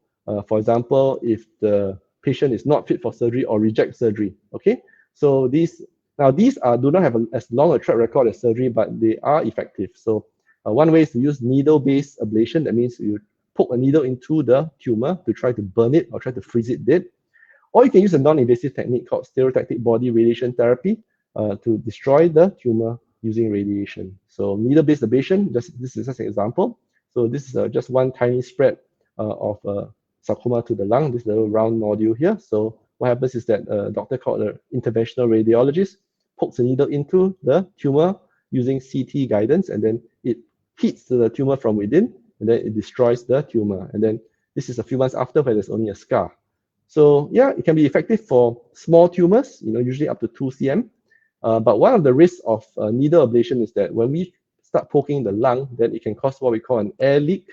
For example, if the patient is not fit for surgery or rejects surgery, okay? So these do not have as long a track record as surgery, but they are effective. So one way is to use needle-based ablation. That means you poke a needle into the tumor to try to burn it or try to freeze it dead. Or you can use a non-invasive technique called stereotactic body radiation therapy to destroy the tumor using radiation. So needle-based ablation, this is just an example. So this is just one tiny spread of sarcoma to the lung, this little round nodule here. So what happens is that a doctor called an interventional radiologist pokes a needle into the tumor using CT guidance, and then it hits the tumor from within, and then it destroys the tumor. And then this is a few months after where there's only a scar. So yeah, it can be effective for small tumors, usually up to 2 cm. But one of the risks of needle ablation is that when we start poking the lung, then it can cause what we call an air leak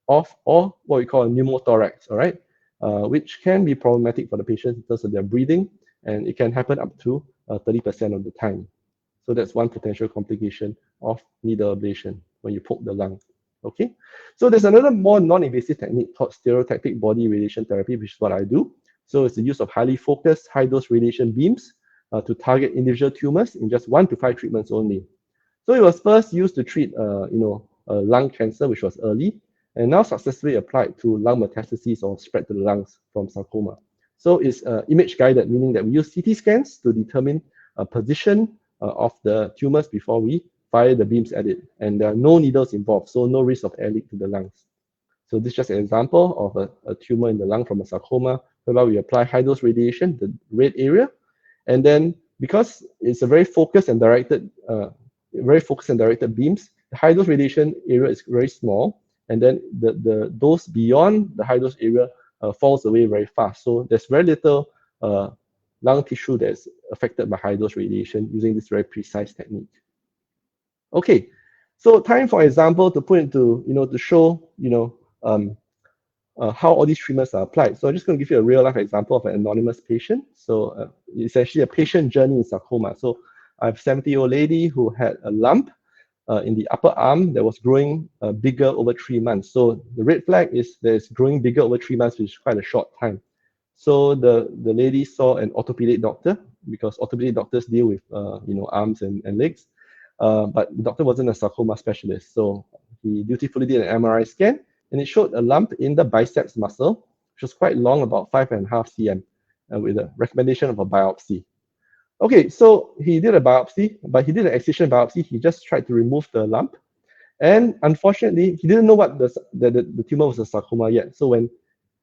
or what we call a pneumothorax, all right? Which can be problematic for the patient in terms of their breathing, and it can happen up to 30% of the time. So that's one potential complication of needle ablation when you poke the lung. Okay, so there's another more non-invasive technique called stereotactic body radiation therapy, which is what I do. So it's the use of highly focused, high-dose radiation beams to target individual tumors in just 1 to 5 treatments only. So it was first used to treat, lung cancer, which was early, and now successfully applied to lung metastases or spread to the lungs from sarcoma. So it's image guided, meaning that we use CT scans to determine a position of the tumors before we fire the beams at it, and there are no needles involved, so no risk of air leak to the lungs. So this is just an example of a tumor in the lung from a sarcoma, whereby we apply high-dose radiation, the red area, and then because it's a very focused and directed beams, the high-dose radiation area is very small, and then the dose beyond the high-dose area falls away very fast. So there's very little lung tissue that is affected by high-dose radiation using this very precise technique. Okay, so time for example to put into, to show, how all these treatments are applied. So I'm just going to give you a real life example of an anonymous patient. So it's actually a patient journey in sarcoma. So I have a 70-year-old lady who had a lump in the upper arm that was growing bigger over 3 months. So the red flag is that it's growing bigger over 3 months, which is quite a short time. So the lady saw an orthopedic doctor, because orthopedic doctors deal with arms and legs. But the doctor wasn't a sarcoma specialist. So he dutifully did an MRI scan, and it showed a lump in the biceps muscle, which was quite long, about 5.5 cm, with a recommendation of a biopsy. Okay, so he did a biopsy, but he did an excision biopsy. He just tried to remove the lump. And unfortunately, he didn't know what the tumor was a sarcoma yet. So when,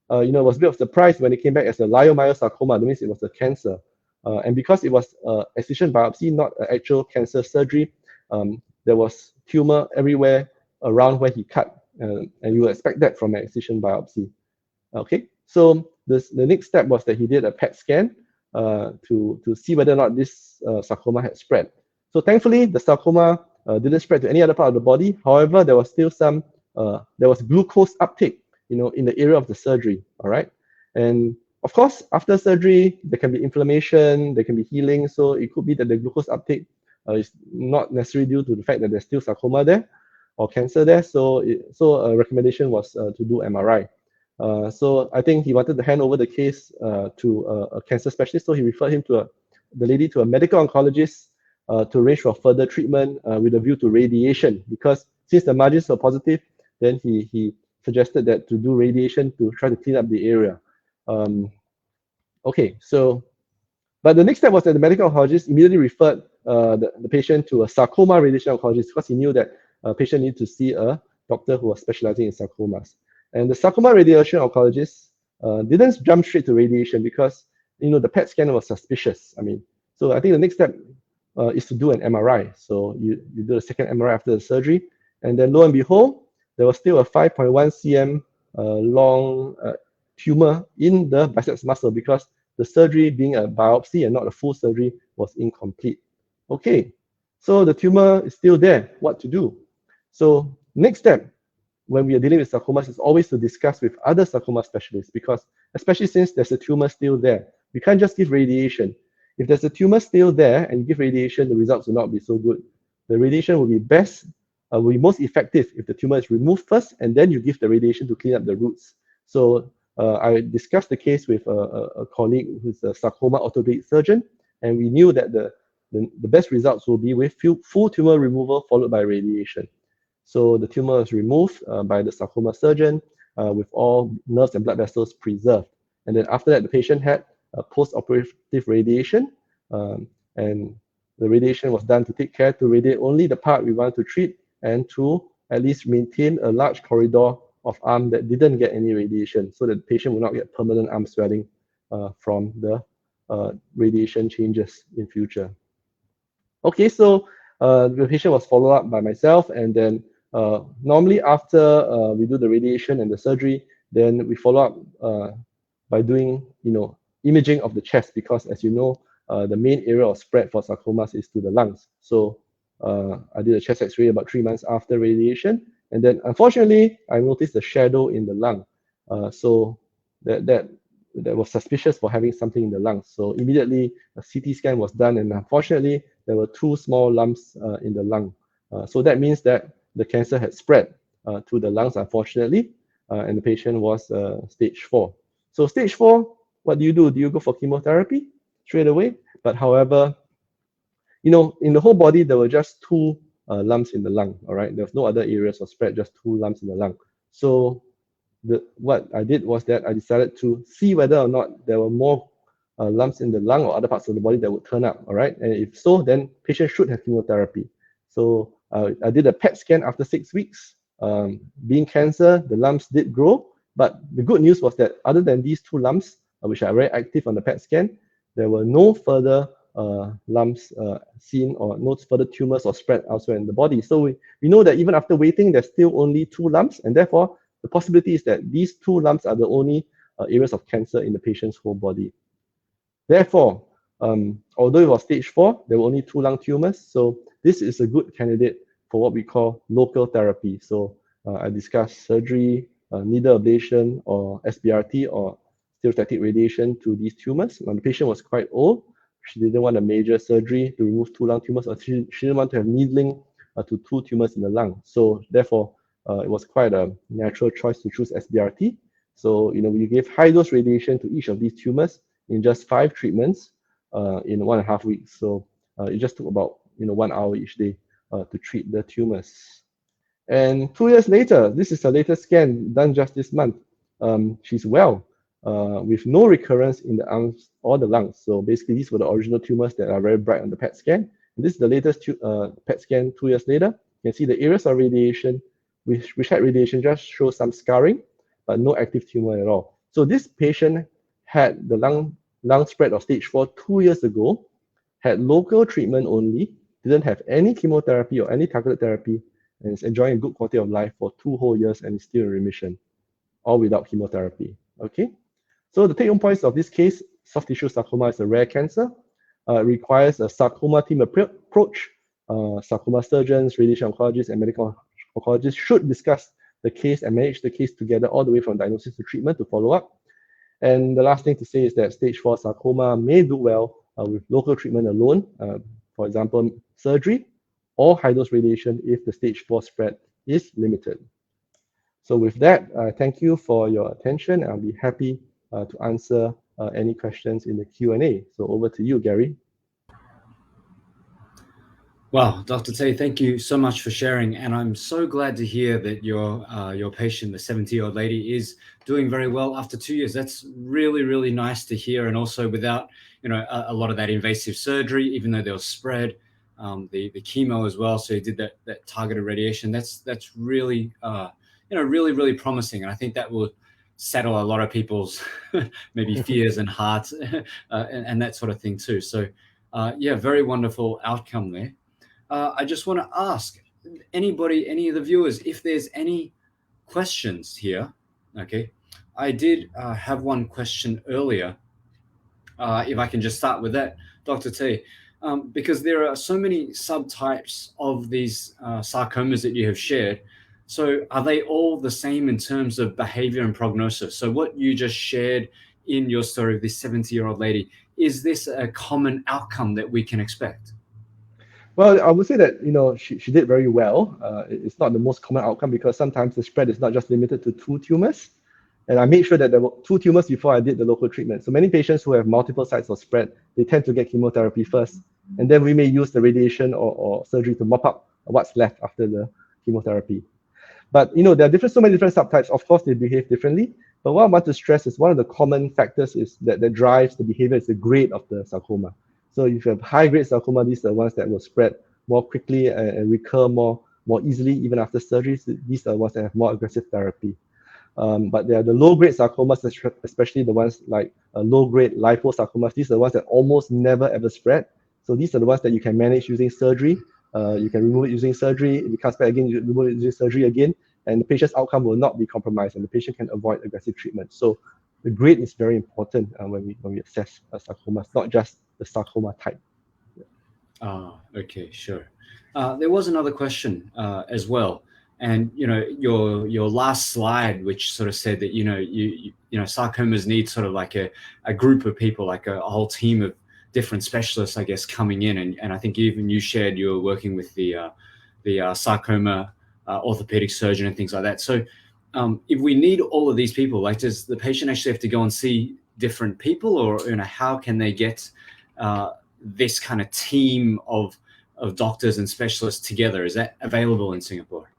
it was a bit of a surprise when it came back as a leiomyosarcoma, that means it was a cancer. And because it was an excision biopsy, not an actual cancer surgery, there was tumor everywhere around where he cut. And you would expect that from an excision biopsy. Okay, so the next step was that he did a PET scan to see whether or not this sarcoma had spread. So thankfully, the sarcoma didn't spread to any other part of the body. However, there was still some, there was glucose uptake, in the area of the surgery, all right? And of course, after surgery, there can be inflammation, there can be healing. So it could be that the glucose uptake is not necessarily due to the fact that there's still sarcoma there or cancer there. So a recommendation was to do MRI. So I think he wanted to hand over the case to a cancer specialist. So he referred him to the lady to a medical oncologist to arrange for further treatment with a view to radiation. Because since the margins were positive, then he suggested that to do radiation to try to clean up the area. Okay, so, but the next step was that the medical oncologist immediately referred the patient to a sarcoma radiation oncologist, because he knew that a patient needed to see a doctor who was specializing in sarcomas. And the sarcoma radiation oncologist didn't jump straight to radiation because, the PET scan was suspicious. So I think the next step is to do an MRI. So you do a second MRI after the surgery, and then lo and behold, there was still a 5.1 cm long tumor in the biceps muscle, because the surgery, being a biopsy and not a full surgery, was incomplete. Okay, so the tumor is still there. What to do? So next step, when we are dealing with sarcomas, is always to discuss with other sarcoma specialists, because especially since there's a tumor still there, we can't just give radiation. If there's a tumor still there and you give radiation, the results will not be so good. The radiation will be most effective if the tumor is removed first, and then you give the radiation to clean up the roots. So I discussed the case with a colleague who's a sarcoma orthopedic surgeon, and we knew that the best results will be with full tumor removal followed by radiation. So the tumor was removed by the sarcoma surgeon with all nerves and blood vessels preserved. And then after that, the patient had post-operative radiation, and the radiation was done to take care to radiate only the part we want to treat and to at least maintain a large corridor of arm that didn't get any radiation, so that the patient will not get permanent arm swelling from the radiation changes in future. Okay, so the patient was followed up by myself, and then normally after we do the radiation and the surgery, then we follow up by doing imaging of the chest, because as you know, the main area of spread for sarcomas is to the lungs. So I did a chest X-ray about 3 months after radiation, and then unfortunately I noticed a shadow in the lung. So that was suspicious for having something in the lungs. So immediately a CT scan was done, and unfortunately there were 2 small lumps in the lung. So that means that the cancer had spread to the lungs, unfortunately, and the patient was stage 4. So stage 4, what do? Do you go for chemotherapy straight away? But however, in the whole body, there were just 2 lumps in the lung, all right? There was no other areas of spread, just 2 lumps in the lung. So what I did was that I decided to see whether or not there were more lumps in the lung or other parts of the body that would turn up, all right? And if so, then patient should have chemotherapy. So I did a PET scan after 6 weeks. Being cancer, the lumps did grow, but the good news was that other than these 2 lumps, which are very active on the PET scan, there were no further lumps seen, or no further tumors or spread elsewhere in the body. So we know that even after waiting, there's still only 2 lumps, and therefore the possibility is that these 2 lumps are the only areas of cancer in the patient's whole body. Therefore, although it was stage 4, there were only 2 lung tumors. So this is a good candidate for what we call local therapy. So I discussed surgery, needle ablation, or SBRT, or stereotactic radiation to these tumors. When the patient was quite old, she didn't want a major surgery to remove 2 lung tumors, or she didn't want to have needling to 2 tumors in the lung. So therefore, it was quite a natural choice to choose SBRT. So we gave high dose radiation to each of these tumors in just 5 treatments in 1.5 weeks. So it just took about 1 hour each day to treat the tumors. And 2 years later, this is her latest scan done just this month. She's well, with no recurrence in the arms or the lungs. So basically, these were the original tumors that are very bright on the PET scan. And this is the latest PET scan 2 years later. You can see the areas of radiation, which had radiation, just show some scarring, but no active tumor at all. So this patient had the lung spread of stage 4 2 years ago, had local treatment only, didn't have any chemotherapy or any targeted therapy, and is enjoying a good quality of life for 2 whole years and is still in remission, all without chemotherapy. Okay, so the take-home points of this case: soft tissue sarcoma is a rare cancer. It requires a sarcoma team approach. Sarcoma surgeons, radiation oncologists, and medical oncologists should discuss the case and manage the case together all the way from diagnosis to treatment to follow up. And the last thing to say is that stage 4 sarcoma may do well with local treatment alone, for example, surgery or high-dose radiation if the stage 4 spread is limited. So with that, thank you for your attention. I'll be happy to answer any questions in the Q&A. So over to you, Gary. Wow, Dr. Tay, thank you so much for sharing, and I'm so glad to hear that your patient, the 70-year-old lady, is doing very well after 2 years. That's really, really nice to hear, and also without a lot of that invasive surgery, even though there was spread, the chemo as well. So you did that targeted radiation. That's really really, really promising, and I think that will settle a lot of people's maybe fears and hearts and that sort of thing too. So yeah, very wonderful outcome there. I just want to ask any of the viewers, if there's any questions here. Okay, I did have one question earlier. If I can just start with that, Dr. T, because there are so many subtypes of these sarcomas that you have shared. So are they all the same in terms of behavior and prognosis? So what you just shared in your story of this 70-year-old lady, is this a common outcome that we can expect? Well, I would say that she did very well. It's not the most common outcome because sometimes the spread is not just limited to 2 tumors. And I made sure that there were 2 tumors before I did the local treatment. So many patients who have multiple sites of spread, they tend to get chemotherapy first. And then we may use the radiation or surgery to mop up what's left after the chemotherapy. But there are so many different subtypes. Of course, they behave differently. But what I want to stress is one of the common factors is that drives the behavior is the grade of the sarcoma. So if you have high-grade sarcoma, these are the ones that will spread more quickly and recur more easily even after surgery. So these are the ones that have more aggressive therapy. But there are the low-grade sarcomas, especially the ones like low-grade liposarcomas. These are the ones that almost never ever spread. So these are the ones that you can manage using surgery. You can remove it using surgery. If it comes back again, you remove it using surgery again, and the patient's outcome will not be compromised, and the patient can avoid aggressive treatment. So the grade is very important when we assess sarcomas, not just the sarcoma type. Okay, sure. There was another question as well, and your last slide, which sort of said that you sarcomas need sort of like a group of people, like a whole team of different specialists, I guess, coming in, and I think even you shared you were working with the sarcoma orthopedic surgeon and things like that. So if we need all of these people, like, does the patient actually have to go and see different people, or how can they get this kind of team of doctors and specialists together? Is that available in Singapore?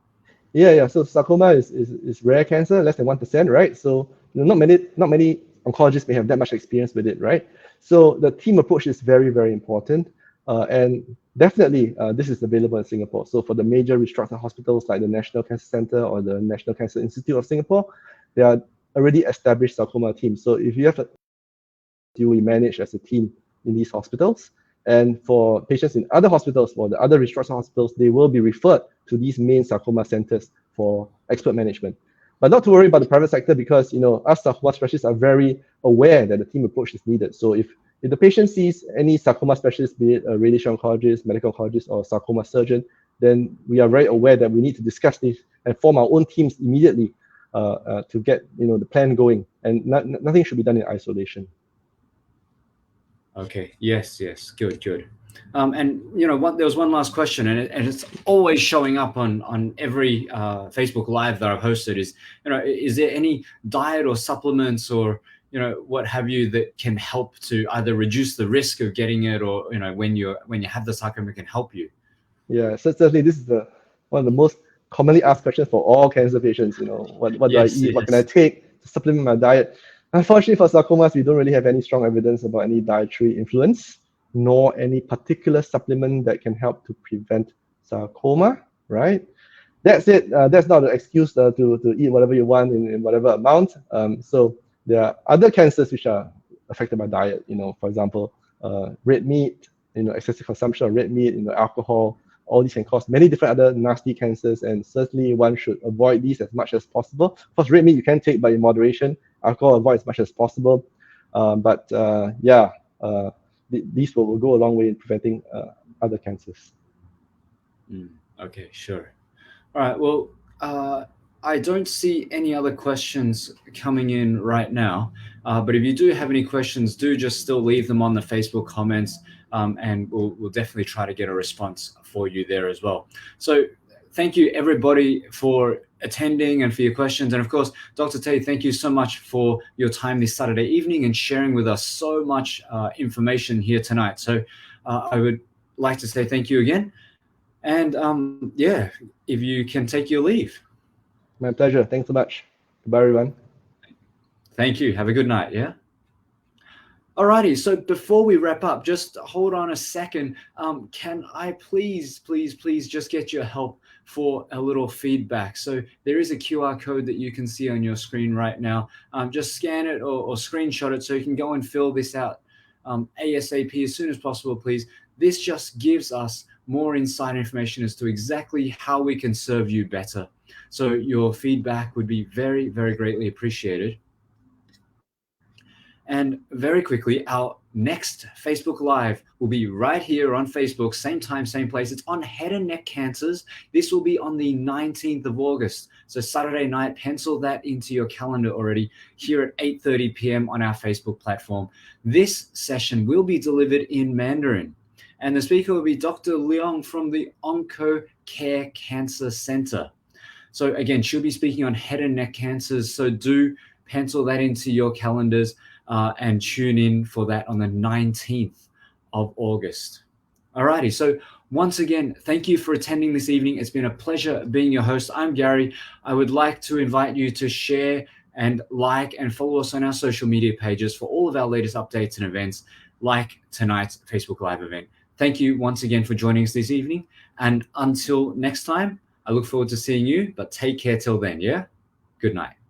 Yeah. So sarcoma is rare cancer, less than 1%, right? So not many oncologists may have that much experience with it, right? So the team approach is very, very important, and definitely this is available in Singapore. So for the major restructured hospitals like the National Cancer Center or the National Cancer Institute of Singapore, they are already established sarcoma teams. So if you have you will manage as a team in these hospitals. And for patients in other hospitals, or the other restructured hospitals, they will be referred to these main sarcoma centers for expert management. But not to worry about the private sector, because us sarcoma specialists are very aware that the team approach is needed. So if the patient sees any sarcoma specialist, be it a radiation oncologist, medical oncologist, or sarcoma surgeon, then we are very aware that we need to discuss this and form our own teams immediately to get the plan going. And nothing should be done in isolation. Okay. Yes. Good. And there was one last question, and it's always showing up on every Facebook Live that I've hosted. Is there any diet or supplements or what have you that can help to either reduce the risk of getting it, or when you have the sarcoma, can help you? Yeah, so certainly this is one of the most commonly asked questions for all cancer patients. What do I eat? What can I take to supplement my diet? Unfortunately, for sarcomas, we don't really have any strong evidence about any dietary influence, nor any particular supplement that can help to prevent sarcoma, right? That's it. That's not an excuse to eat whatever you want in whatever amount. So there are other cancers which are affected by diet. For example, red meat, excessive consumption of red meat, alcohol. All these can cause many different other nasty cancers, and certainly one should avoid these as much as possible. Of course, red meat you can take, but in moderation. Alcohol, avoid as much as possible. These will go a long way in preventing other cancers. Okay, sure. All right. Well, I don't see any other questions coming in right now. But if you do have any questions, do just still leave them on the Facebook comments, and we'll definitely try to get a response for you there as well. So thank you, everybody, for attending and for your questions. And of course, Dr. Tay, thank you so much for your time this Saturday evening and sharing with us so much information here tonight. So I would like to say thank you again. And if you can take your leave. My pleasure. Thanks so much. Goodbye, everyone. Thank you. Have a good night. Yeah. Alrighty. So before we wrap up, just hold on a second. Can I please just get your help for a little feedback? So there is a QR code that you can see on your screen right now. Just scan it or screenshot it so you can go and fill this out ASAP as soon as possible, please. This just gives us more inside information as to exactly how we can serve you better. So your feedback would be very, very greatly appreciated. And very quickly, our next Facebook Live will be right here on Facebook, same time, same place. It's on head and neck cancers. This will be on the 19th of August. So Saturday night, pencil that into your calendar already, here at 8:30 p.m. on our Facebook platform. This session will be delivered in Mandarin. And the speaker will be Dr. Leong from the Onco Care Cancer Center. So again, she'll be speaking on head and neck cancers. So do pencil that into your calendars and tune in for that on the 19th of August. Alrighty, so once again, thank you for attending this evening. It's been a pleasure being your host. I'm Gary. I would like to invite you to share and like and follow us on our social media pages for all of our latest updates and events like tonight's Facebook Live event. Thank you once again for joining us this evening. And until next time, I look forward to seeing you, but take care till then, yeah? Good night.